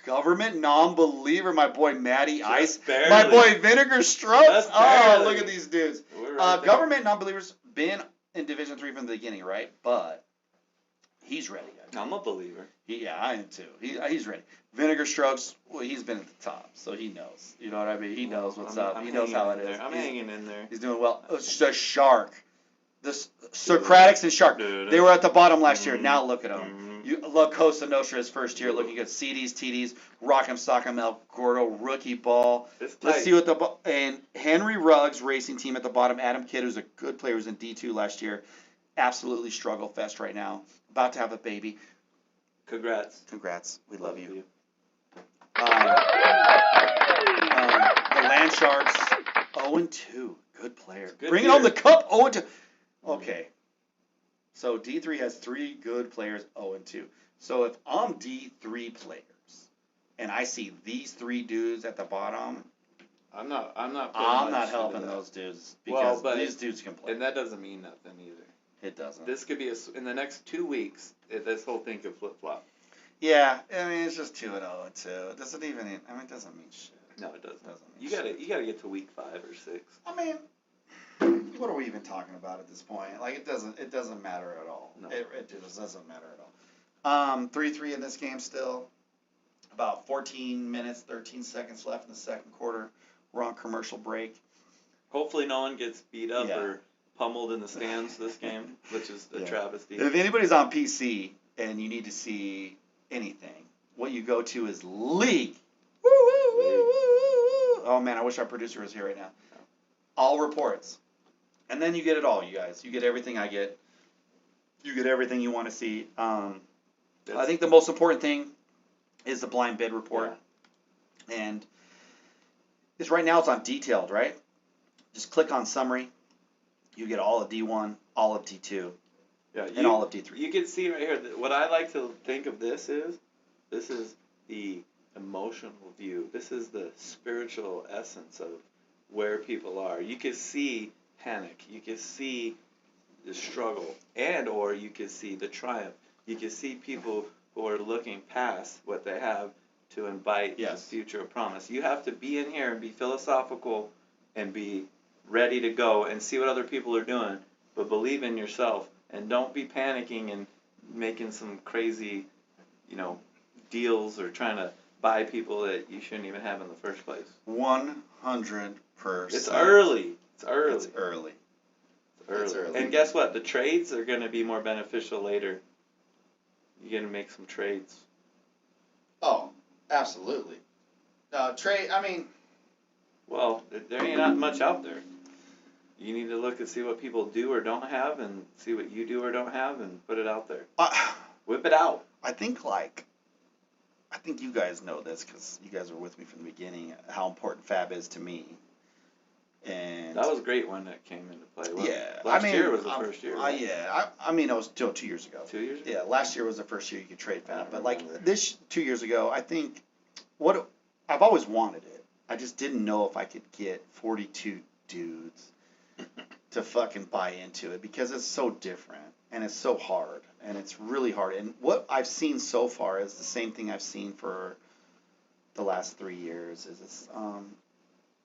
Government non-believer, my boy Matty Ice. barely. My boy Vinegar Strokes. Just Oh, barely. look at these dudes. We're right there. Government non-believers been in Division 3 from the beginning, right? But he's ready. I'm a believer. Yeah, I am too. He's ready. Vinegar Strokes, well, he's been at the top, so he knows. You know what I mean? He knows what's up. He knows how it is. I'm hanging in there. He's doing well. The Shark. The Socratics and Shark. They were at the bottom last year. Now look at them. La Costa Nostra his first year, looking good. CDs, TDs, Rock'em Sock'em El Gordo, rookie ball. It's Let's tight. see what and Henry Ruggs Racing Team at the bottom. Adam Kidd, who's a good player, was in D2 last year. Absolutely struggle fest right now. About to have a baby. Congrats. Congrats. We love you. The Land Sharks, 0-2. Good player. Good Bringing year. home the cup, 0-2. Okay. So D3 has 3 good players, 0-2. So if I'm D3 players and I see these 3 dudes at the bottom, I'm not. putting I'm much not into helping that. those dudes Well, because but these dudes can play. And that doesn't mean nothing either. It doesn't. This could be in the next 2 weeks. This whole thing could flip flop. Yeah, I mean it's just 2-0-2. It doesn't even. It doesn't mean shit. No, it doesn't. Doesn't mean You shit. gotta get to week 5 or 6. I mean, what are we even talking about at this point? Like it doesn't matter at all. No. It just doesn't matter at all. 3-3 in this game still. About 14 minutes, 13 seconds left in the second quarter. We're on commercial break. Hopefully, no one gets beat up Yeah. or pummeled in the stands this game, which is a Yeah. travesty. If anybody's on PC and you need to see anything, what you go to is League. Woo, woo, woo, woo, woo. Oh man, I wish our producer was here right now. All reports. And then you get it all, you guys. You get everything I get. You get everything you want to see. I think the most important thing is the blind bid report. And it's right now it's on detailed, right? Just click on summary. You get all of D1, all of D2, Yeah, and all of D3. You can see right here, what I like to think of this is the emotional view. This is the spiritual essence of where people are. You can see panic. You can see the struggle, and or you can see the triumph. You can see people who are looking past what they have to invite Yes. the future of promise. You have to be in here and be philosophical and be ready to go and see what other people are doing, but believe in yourself and don't be panicking and making some crazy, deals or trying to buy people that you shouldn't even have in the first place. 100%. It's early. It's early. It's early. It's It's early. And guess what? The trades are going to be more beneficial later. You're going to make some trades. Oh, absolutely. Trade, I mean, Well, there ain't not much out there. You need to look and see what people do or don't have and see what you do or don't have and put it out there. Whip it out. I think you guys know this because you guys were with me from the beginning, how important Fab is to me. And That was great when that came into play. wasn't it? yeah, Last I mean, year was the first year. Right? I mean, it was still 2 years ago. 2 years ago? Yeah, last year was the first year you could trade I Fab, don't but like remember. this 2 years ago, I think I've always wanted it. I just didn't know if I could get 42 dudes to fucking buy into it because it's so different and it's so hard and it's really hard. And what I've seen so far is the same thing I've seen for the last 3 years.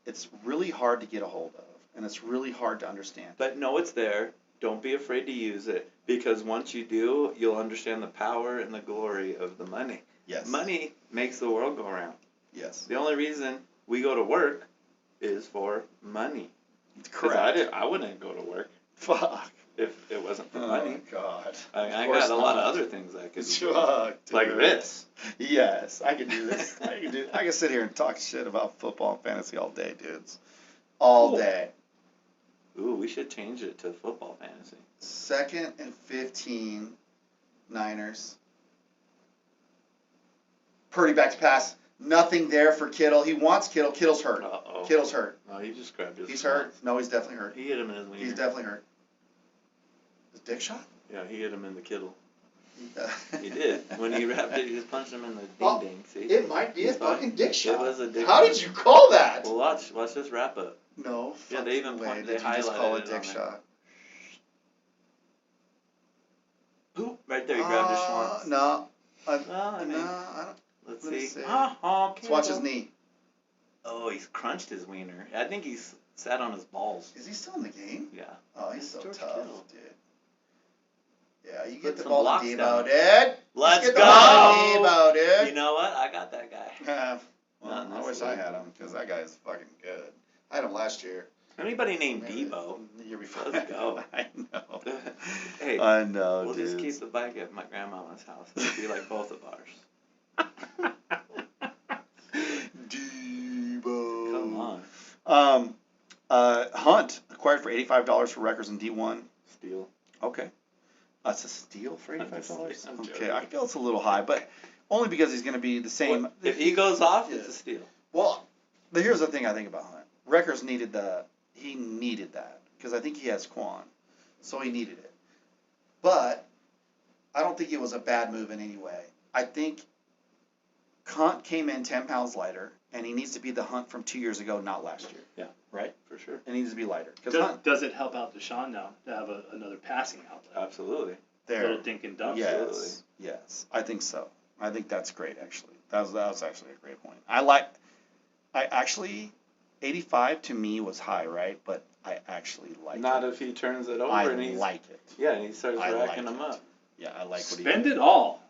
It's really hard to get a hold of and it's really hard to understand. But know it's there. Don't be afraid to use it because once you do, you'll understand the power and the glory of the money. Yes. Money makes the world go around. Yes. The only reason we go to work is for money. 'Cause Correct. I wouldn't go to work Fuck. if it wasn't for Oh money. God. I mean, I Of course got a lot of not. other things I could do. Fuck, Like dude. this. Yes, I can do this. I can sit here and talk shit about football and fantasy all day, dudes. All Cool. day. Ooh, we should change it to football fantasy. 2nd and 15, Niners. Purdy back to pass. Nothing there for Kittle. He wants Kittle. Kittle's hurt. Uh-oh. Kittle's hurt. No, he just grabbed his He's nuts. hurt. No, he's definitely hurt. He hit him in his wiener. He's definitely hurt. Is Dick shot? Yeah, he hit him in the kittle. Uh, He did. When he wrapped it, he just punched him in the Oh, ding-ding. See? It might be a It's fine. fucking dick shot. was a dick How shot. did you call that? Well, watch this wrap up. No. Yeah, they even fucking way point- they did you just call highlighted a it dick on there. shot. Boop. Right there, he grabbed his schwanz. No. Well, I mean, No, I don't. let's let me see. see. Let's Let's watch his knee. Oh, he's crunched his wiener. I think he's sat on his balls. Is he still in the game? Yeah. Oh, he's It's so George tough, Kittle. dude. Yeah, you Put get the some ball blocks to down. Debo, dude. Let's get go! the ball to Debo, dude. You know what? I got that guy. Well, Not I wish this I week. had him because that guy is fucking good. I had him last year. Anybody named Debo? The year before. Let's go. I know. Hey, I know, we'll dude. just keep the bike at my grandmama's house. It'll be like both of ours. Debo. Come on. Hunt acquired for $85 for records in D1. Steal. Okay. That's a steal for $85. I'm Okay, joking. I feel it's a little high, but only because he's going to be the same. What, if he goes off, Yeah. it's a steal. Well, but here's the thing I think about Hunt. Records needed that because I think he has Quan, so he needed it. But I don't think it was a bad move in any way. I think Hunt came in 10 pounds lighter, and he needs to be the Hunt from 2 years ago, not last year. Yeah. Right? For sure. It needs to be lighter. Because Hunt, Does it help out Deshaun now to have another passing outlet? Absolutely. there. Little dink and dunk. Yes, yes, I think so. I think that's great, actually. That was actually a great point. I actually, 85 to me was high, right? But I actually like Not it. if he turns it over I and he's like it. yeah, and he starts I racking like them it. up. Yeah, I like what he Spend it all.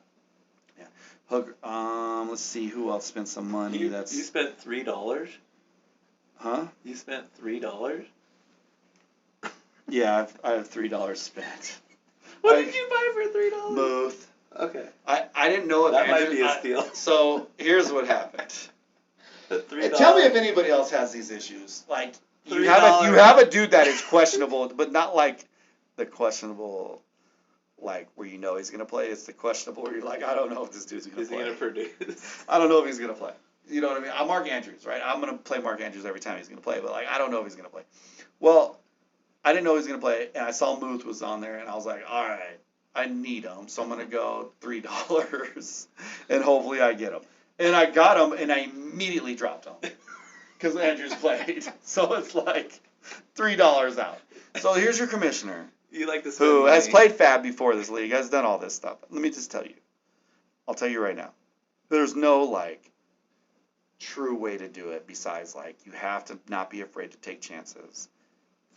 Hooker, let's see who else spent some money. You That's spent $3. huh? You spent $3. Yeah, I have $3 spent. What I- did you buy for $3? Both. Okay. I didn't know if That might Andrew- be a I- steal. So here's what happened. The $3. Tell me if anybody else has these issues. Like you $3. have a dude that is questionable, but not like the questionable, like where you know he's gonna play. It's the questionable where you're like, I don't know if this dude's gonna Is he play. gonna produce? I don't know if he's gonna play. You know what I mean? I'm Mark Andrews, right? I'm gonna play Mark Andrews every time he's gonna play, but like I don't know if he's gonna play. Well, I didn't know he was gonna play, and I saw Muth was on there, and I was like, all right, I need him, so I'm gonna go $3, and hopefully I get him. And I got him, and I immediately dropped him because Andrews played. So it's like $3 out. So here's your commissioner You like to spend who money. has played Fab before this league, has done all this stuff. Let me just tell you. I'll tell you right now. There's no like true way to do it besides like you have to not be afraid to take chances.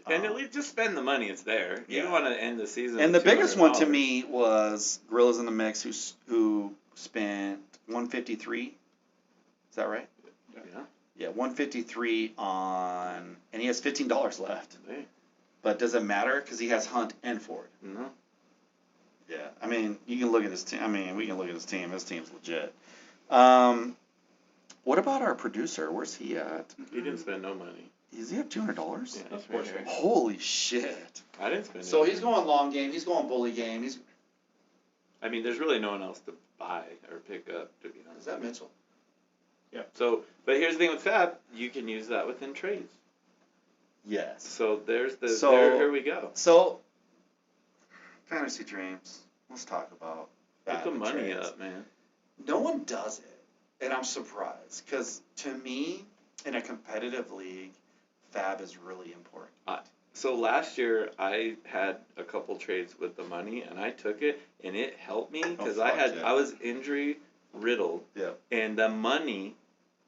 And at least just spend the money. It's there. You Yeah. don't want to end the season. And the with biggest one to $200. me was Gorillas in the Mix, who spent 153. Is that right? Yeah. Yeah, 153 on, and he has $15 left. Hey, But does it matter? Because he has Hunt and Ford. no. Yeah, I mean, you can look at his team. I mean, we can look at his team. His team's legit. What about our producer? Where's he at? He didn't spend no money. Does he have $200? Yeah, Of he's course. right here. Holy shit! I didn't spend. So any he's money. going long game. He's going bully game. He's I mean, there's really no one else to buy or pick up, to be honest. is that Mitchell? So, but here's the thing with Fab, you can use that within trades. Yes. So there's the. So- here we go. So, fantasy dreams. Let's talk about Put that the in money trades. up, man. No one does it, and I'm surprised because to me, in a competitive league, Fab is really important. So last year I had a couple trades with the money, and I took it, and it helped me because fuck yeah. I was injury riddled, Yeah. and the money,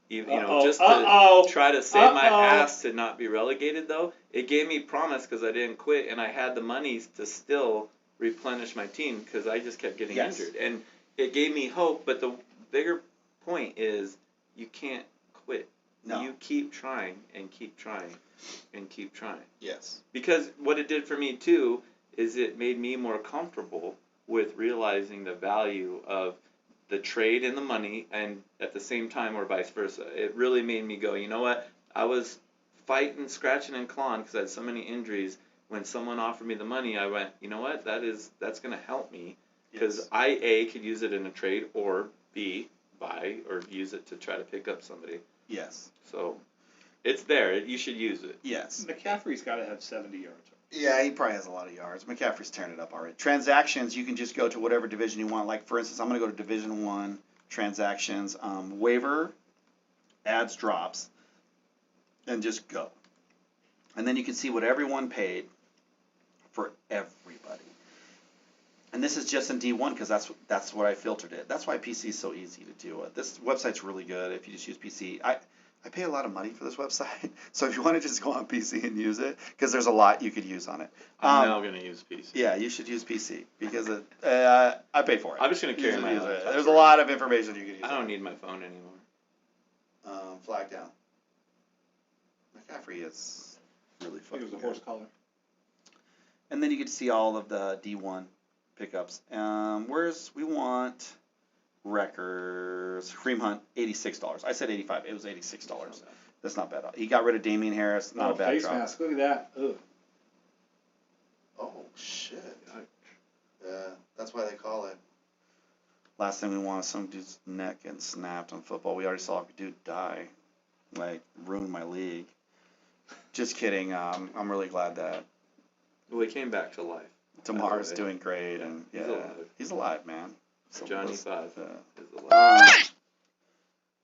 you know, Uh-oh, just to uh-oh, try to save my uh-oh. ass to not be relegated though, it gave me promise because I didn't quit, and I had the money to still replenish my team because I just kept getting Yes. injured, and it gave me hope. But the bigger point is you can't quit. No. You keep trying and keep trying and keep trying. Yes. Because what it did for me too is it made me more comfortable with realizing the value of the trade and the money, and at the same time, or vice versa. It really made me go, you know what? I was fighting, scratching, and clawing because I had so many injuries. When someone offered me the money, I went, you know what? That's going to help me because Yes. I A could use it in a trade, or B buy or use it to try to pick up somebody. Yes. So it's there. You should use it. Yes. McCaffrey's got to have 70 yards. Yeah, he probably has a lot of yards. McCaffrey's tearing it up already. Transactions, you can just go to whatever division you want. Like, for instance, I'm going to go to Division 1 transactions, waiver, adds, drops, and just go. And then you can see what everyone paid for everybody. And this is just in D1 because that's what I filtered it. That's why PC is so easy to deal with. This website's really good if you just use PC. I pay a lot of money for this website, so if you want to just go on PC and use it, because there's a lot you could use on it. I'm now going to use PC. Yeah, you should use PC because I pay for it. I'm just going to carry Use it, my use it. laptop There's a around. lot of information you can use. I don't need my phone anymore. Flag down. McCaffrey is Really I think it fucking was a good. horse collar. And then you get to see all of the D1 pickups. We want Wreckers. Kareem Hunt, $86. I said 85. It was $86. That's not bad. He got rid of Damian Harris. Not a bad face drop. mask. Look at that. Ugh. Oh, shit. Yeah, that's why they call it. Last thing we want is some dude's neck getting snapped on football. We already saw a dude die. Like, ruined my league. Just kidding. I'm really glad that Well, he came back to life. Tamar's By the way. doing great. And He's yeah, alive. he's alive, man. So Johnny let's- 5 yeah. is alive.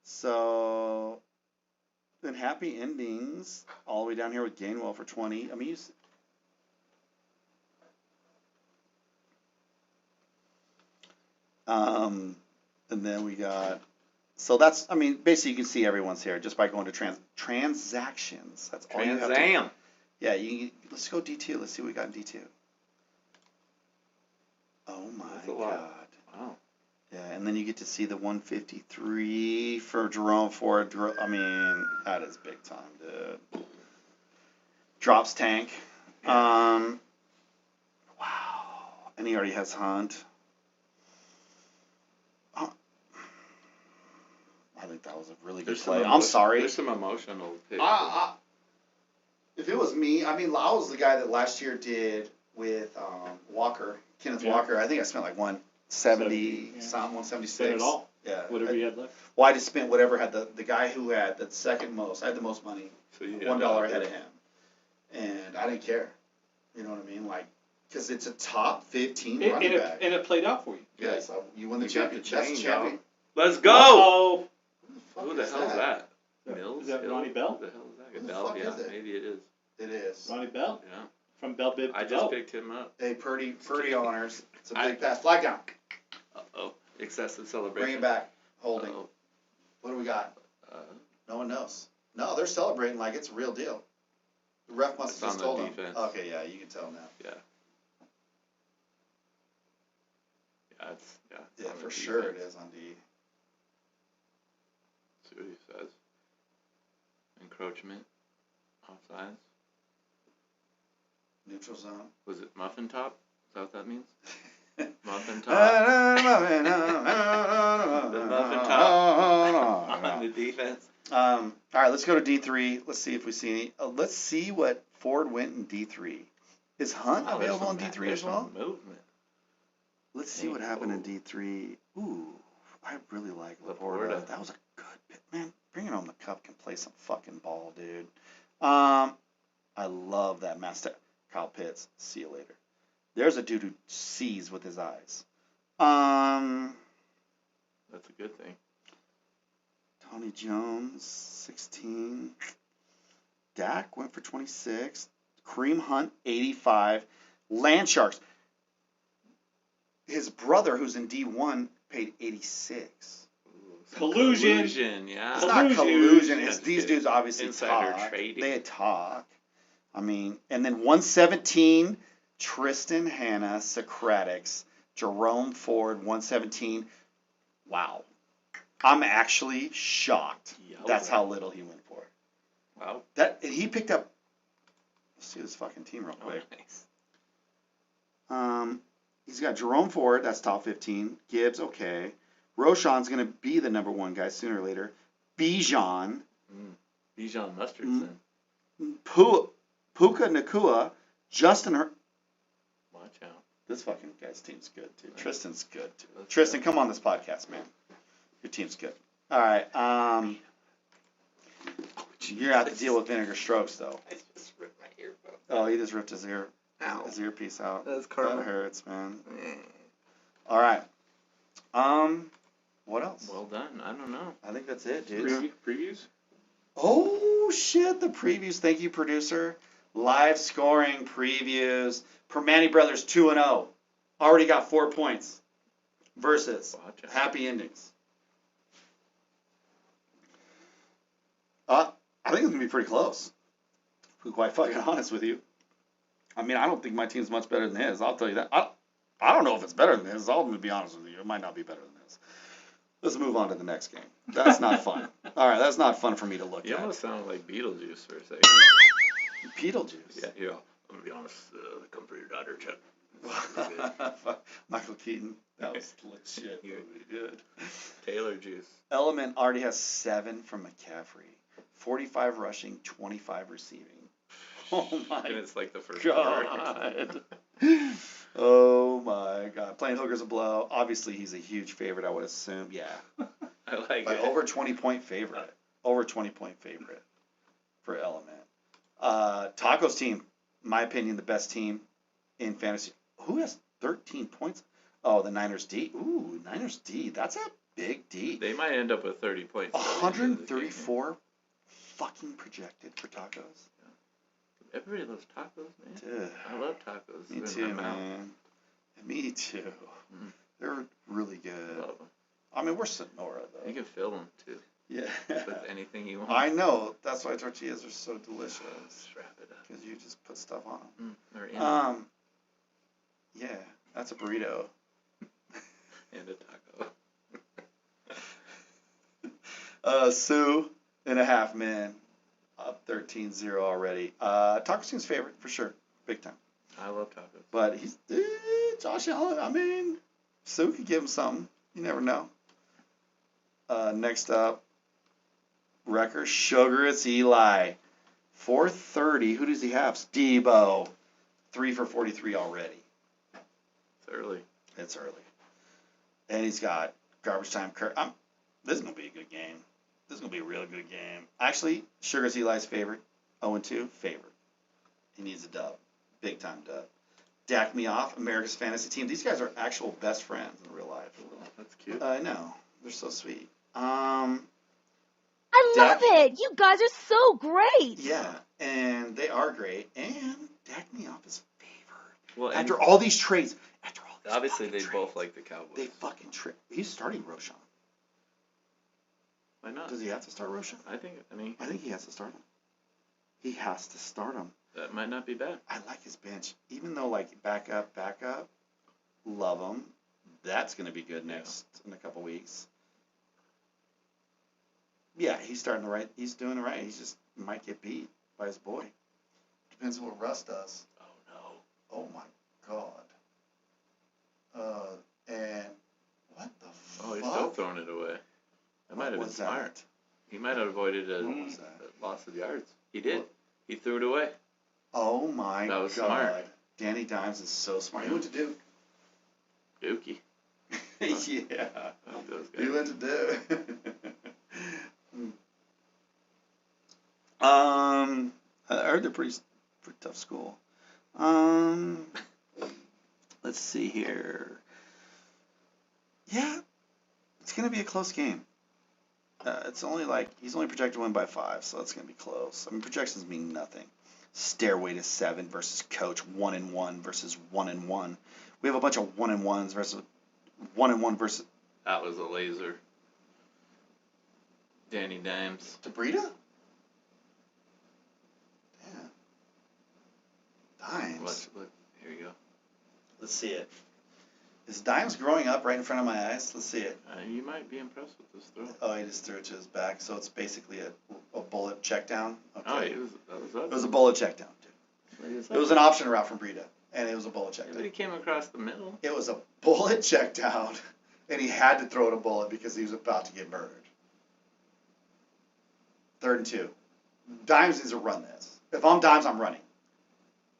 So then happy endings all the way down here with Gainwell for 20. I mean, and then we got, so that's, I mean, basically you can see everyone's here just by going to transactions. That's all you have to. Transam. Yeah, let's go D2. Let's see what we got in D2. Oh my That's a lot. God. Wow. Yeah, and then you get to see the 153 for Jerome Ford. I mean, that is big time, dude. Drops tank. Wow. And he already has Hunt. I think that was a really good play. I'm sorry. There's some emotional picks. If it was me, I mean, Lau was the guy that last year did with Walker, Kenneth Yeah. Walker. I think I spent like 170, Yeah. something, 176. Spent it all. Yeah. Whatever you had left. Well, I just spent whatever had the guy who had the second most. I had the most money, So you $1 ahead of him, and I didn't care. You know what I mean? Like, because it's a top 15 running back. And it played out for you. Yes, you won the You got the championship. That's chain, champion. Let's go! Oh, Who the hell is that? Mills? Is that Hill? Ronnie Bell? Who the hell is that? Who the Bell? fuck Yeah, is it? maybe it is. It is. Ronnie Bell Yeah. from Bell Bib. I to just Bell. picked him up. Hey, Purdy honors. It's a I- big pass. Flag down. Uh-oh. Excessive celebration. Bring it back. Holding. Uh-oh. What do we got? Uh, No one knows. No, they're celebrating like it's a real deal. The ref must It's have just on the told them. defense. Okay, yeah, you can tell now. yeah, it's Yeah, on the for sure it defense. is on D. See what he says. Encroachment. Offsides. Neutral zone. Was it muffin top? Is that what that means? Muffin top. the muffin top. On the defense. All right, let's go to D3. Let's see if we see any. Let's see what Ford went in D3. Is Hunt Oh, there's available in some- D3 there's as well? some movement. Let's see what happened in D3. Ooh, I really like Laporta. Laporta. That was a good bit, man. Bringing on the cup can play some fucking ball, dude. I love that master. Kyle Pitts. See you later. There's a dude who sees with his eyes. That's a good thing. Tony Jones, 16. Dak went for 26. Kareem Hunt, 85. Land Sharks. His brother, who's in D1, paid 86. Some Collusion. Collusion, yeah. It's not Collusion. collusion. It's Yeah, these dudes obviously insider talk. trading. They talk. I mean, and then 117, Tristan Hanna, Socratics, Jerome Ford, 117. Wow. I'm actually shocked. Yowza. That's how little he went for. Wow. That he picked up. Let's see this fucking team real Oh, quick. nice. He's got Jerome Ford, that's top 15. Gibbs, okay. Roshan's gonna be the number one guy sooner or later. Bijan, Bijan Mustard, Mm. son. Puka Nakua, Justin. Watch out. This fucking guy's team's good too. Right. Tristan's good too. Let's Tristan, go. come on this podcast, man. Your team's good. All right. You're gonna have to deal with Vinegar Strokes though. I just ripped my earphone. Oh, he just ripped his Ow. earpiece out. That's That karma. hurts, man. All right. What else? Well done. I don't know. I think that's it, dude. Previews? Oh shit! The previews. Thank you, producer. Live scoring previews. Permani Brothers 2-0. Already got 4 points. Versus Watch out. Happy Endings. I think it's gonna be pretty close. To be quite fucking honest with you. I mean, I don't think my team's much better than his. I'll tell you that. I don't know if it's better than his. I'll be honest with you. It might not be better than his. Let's move on to the next game. That's not fun. All right, that's not fun for me to look You at. almost sounded like Beetlejuice for a second. Beetlejuice. Yeah, yeah. I'm gonna be honest. Come for your daughter, Chuck. Michael Keaton. That was legit. You're- Good. Taylor juice. Element already has 7 from McCaffrey. 45 rushing, 25 receiving. Oh And my it's like the first quarter. God. Oh my God. Playing hooker's a blow. Obviously, he's a huge favorite, I would assume. Yeah. I like But it. over 20-point favorite. Over 20-point favorite for Element. Taco's team, my opinion, the best team in fantasy. Who has 13 points? Oh, the Niners D. Ooh, Niners D. That's a big D. They might end up with 30 points. by the end of the game. 134 fucking projected for Tacos. Everybody loves tacos, man. Dude, I love tacos. me in too, my mouth. man. Me too. Mm. They're really I good. love 'em. I mean, we're Sonora though. You can fill them too Yeah. with anything you want. I know. That's why tortillas are so delicious. Just wrap it up. Because you just put stuff on them. Or in Yeah, that's a burrito. and a taco. Sue and a half, man. Up 13-0 already. Taco team's favorite, for sure. Big time. I love tacos. But he's, Josh Allen, I mean, Sue could give him something. You never know. Next up, Wrecker, Sugar, it's Eli. 430, who does he have? Debo. 3 for 43 already. It's early. It's early. And he's got garbage time. This is going to be a good game. This is going to be a real good game. Actually, Sugar's Eli's favorite. 0-2, favorite. He needs a dub. Big time dub. Dak Me Off, America's Fantasy Team. These guys are actual best friends in real life. Oh, that's cute. I know. They're so sweet. I love it. You guys are so great. Yeah, and they are great. And Dak Me Off is favored. Well, and After all these trades. obviously they fucking both trades, like the Cowboys. They fucking trade. He's starting Roshan. Why not? Does he have to start Roshan? I think he has to start him. He has to start him. that might not be bad. I like his bench. Even though, like, back up, love him. That's going to be good next in a couple weeks. Yeah, he's starting the right. He's doing the right. He just might get beat by his boy. Depends what Russ does. Oh no. Oh my God. And what the fuck? Oh, he's still throwing it away. That might have been was smart. that? He might have avoided a What was that? loss of yards. He did. What? He threw it away. Oh my That was God. smart. Danny Dimes is so smart. He went to Duke. Dookie. Yeah. I like those He guys. went to Duke. I heard they're pretty tough school. Let's see here. Yeah, it's gonna be a close game. It's only like he's only projected to win by 5, so it's gonna be close. I mean, projections mean nothing. Stairway to 7 versus Coach 1-1 versus 1-1. We have a bunch of 1-1s versus 1-1 versus That was a laser. Danny Dimes. Debrita. Dimes. Look, here you go. Let's see it. Is Dimes growing up right in front of my eyes? Let's see it. You might be impressed with this throw. Oh, he just threw it to his back, so it's basically a bullet check down. Okay. Oh, that was It was a bullet check down, dude. It was an option route from Breida, and it was a bullet check But he down. came across the middle. It was a bullet check down, and he had to throw it a bullet because he was about to get murdered. 3rd and 2. Dimes needs to run this. If I'm Dimes, I'm running.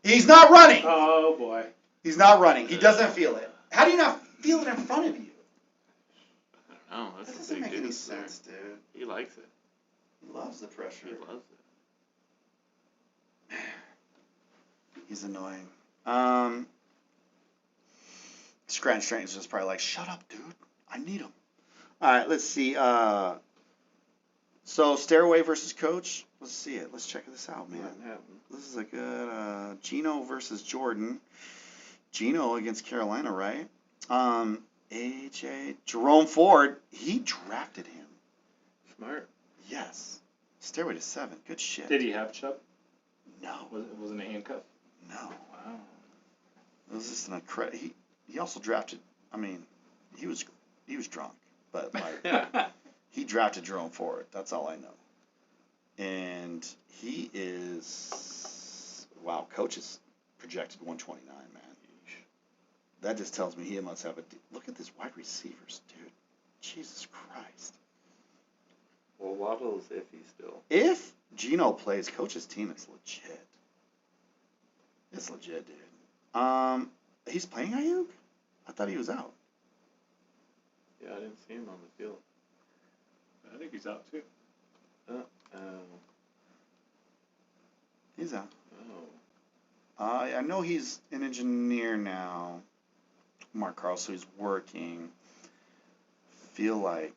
He's not running! Oh boy. He's not running. He doesn't feel it. How do you not feel it in front of you? I don't know. That That's a doesn't big make dude any there. sense, dude. He likes it. He loves the pressure. He loves it. He's annoying. Scranton Strange is probably like, shut up, dude. I need him. All right, let's see. So Stairway versus Coach. Let's see it. Let's check this out, man. This is a good Gino versus Jordan. Gino against Carolina, right? AJ Jerome Ford. He drafted him. Smart. Yes. Stairway to 7. Good shit. Did he have Chubb? No. Wasn't a handcuff? No. Wow. It was just an incredible. He also drafted. I mean, he was drunk, but like he drafted Jerome Ford. That's all I know. And he is Wow, coach is projected 129, man. That just tells me he must have a. Look at this wide receivers, dude. Jesus Christ. Well, Waddle's iffy still. If Geno plays, coach's team is legit. It's legit, dude. He's playing Ayuk? I thought he was out. Yeah, I didn't see him on the field. I think he's out too. Oh. He's out. Oh. I know he's an engineer now. Mark Carl, so he's working. Feel like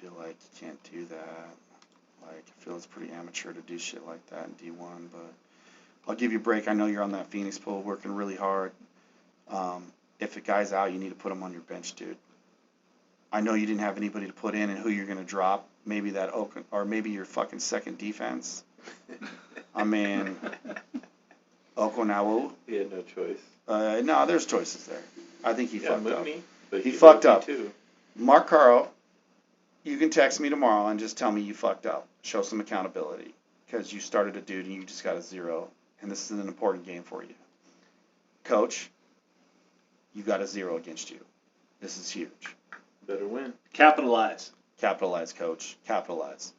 you can't do that. Like, I feel it's pretty amateur to do shit like that in D1, but I'll give you a break. I know you're on that Phoenix pool working really hard. If a guy's out, you need to put him on your bench, dude. I know you didn't have anybody to put in and who you're going to drop. Maybe that Oakland, or maybe your fucking second defense. I mean, Okonawu. He had no choice. No, there's choices there. I think he fucked move up. me, but He fucked moved me up. Too. Mark Carl, you can text me tomorrow and just tell me you fucked up. Show some accountability. Because you started a dude and you just got a 0. And this is an important game for you. Coach, you got a 0 against you. This is huge. Better win. Capitalize. Capitalize, coach. Capitalize.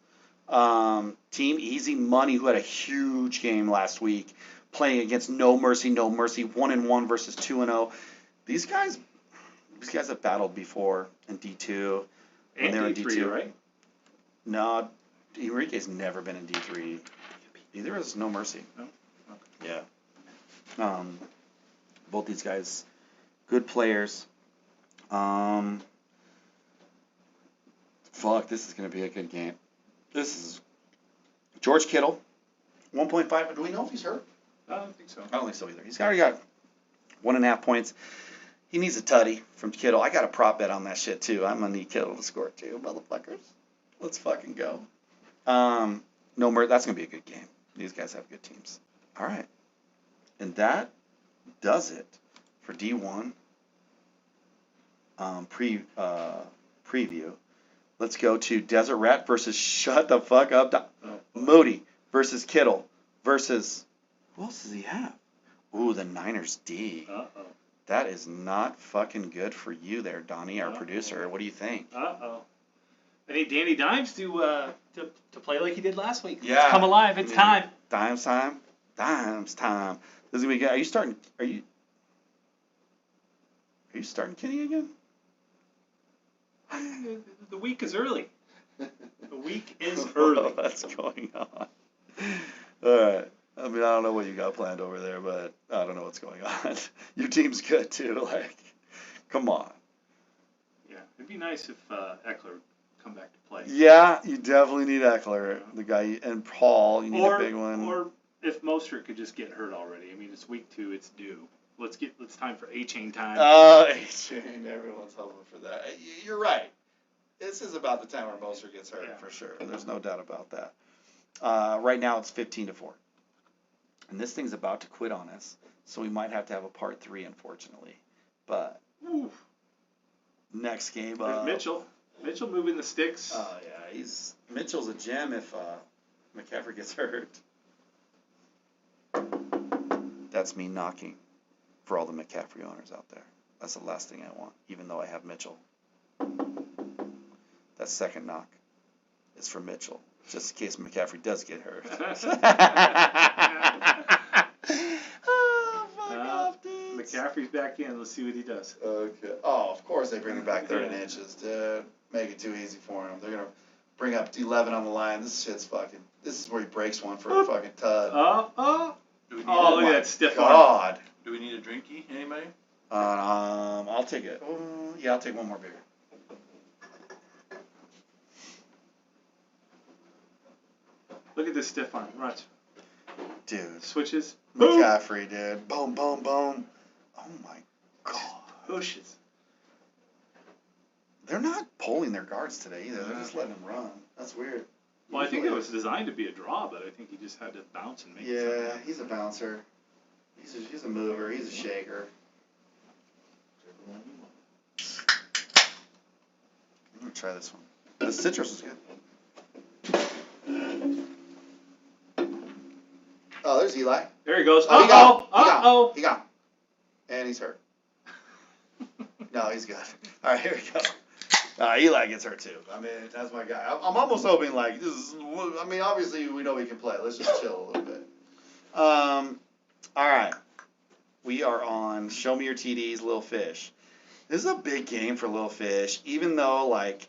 Team Easy Money, who had a huge game last week, playing against No Mercy, 1-1 versus 2-0. These guys have battled before in D2. And they're in D3, D2. right? No, Enrique's never been in D3. Either is No Mercy. No? Yeah. Both these guys, good players. Fuck, this is going to be a good game. This is George Kittle, 1.5. Do we know if he's hurt? I don't think so. I don't think so either. He's already got 1.5 points. He needs a tutty from Kittle. I got a prop bet on that shit too. I'm gonna need Kittle to score too, motherfuckers. Let's fucking go. That's gonna be a good game. These guys have good teams. All right, and that does it for D1 preview. Let's go to Desert Rat versus Shut the Fuck Up. Moody versus Kittle versus who else does he have? Ooh, the Niners D. Uh-oh. That is not fucking good for you there, Donnie, our producer. What do you think? Uh-oh. I need Danny Dimes to play like he did last week. Yeah. It's come alive. It's time. Dimes time. Dimes time. This is gonna be good. Are you starting Kenny again? The week is early. The week is early. What's going on? All right. I mean, I don't know what you got planned over there, but I don't know what's going on. Your team's good too. Like, come on. Yeah, it'd be nice if Eckler would come back to play. Yeah, you definitely need Eckler, the guy, and Paul. You need a big one. Or if Mostert could just get hurt already. I mean, it's week 2. It's due. It's time for A-Chain time. A-Chain. Everyone's hoping for that. You're right. This is about the time where Mostert gets hurt, for sure. There's no doubt about that. Right now, it's 15-4. And this thing's about to quit on us, so we might have to have a part 3, unfortunately. But next game, There's Mitchell. Mitchell moving the sticks. Oh yeah, Mitchell's a gem if McCaffrey gets hurt. That's me knocking for all the McCaffrey owners out there. That's the last thing I want, even though I have Mitchell. That second knock is for Mitchell, just in case McCaffrey does get hurt. McCaffrey's back in. Let's see what he does. Okay. Oh, of course they bring him back 30 inches, dude. Make it too easy for him. They're gonna bring up 11 on the line. This shit's fucking. This is where he breaks one for a fucking tud. Look Look at that stiff arm. God. Do we need a drinky? Anybody? I'll take it. Yeah, I'll take one more beer. Look at this stiff arm. Watch. Dude. Switches. McCaffrey, dude. Boom, boom, boom. Oh my God. Pushes. They're not pulling their guards today either. They're just letting them run. That's weird. Well, I think it was designed to be a draw, but I think he just had to bounce and make it. Yeah, he's a bouncer. He's a mover. He's a shaker. I'm gonna try this one. The citrus is good. Oh, there's Eli. There he goes. Oh, he got him. Uh-oh. He got him. And he's hurt. No, he's good. All right, here we go. Eli gets hurt too. I mean, that's my guy. I'm almost hoping like this is. I mean, obviously we know we can play. Let's just chill a little bit. All right. We are on Show Me Your TDs, Little Fish. This is a big game for Little Fish, even though like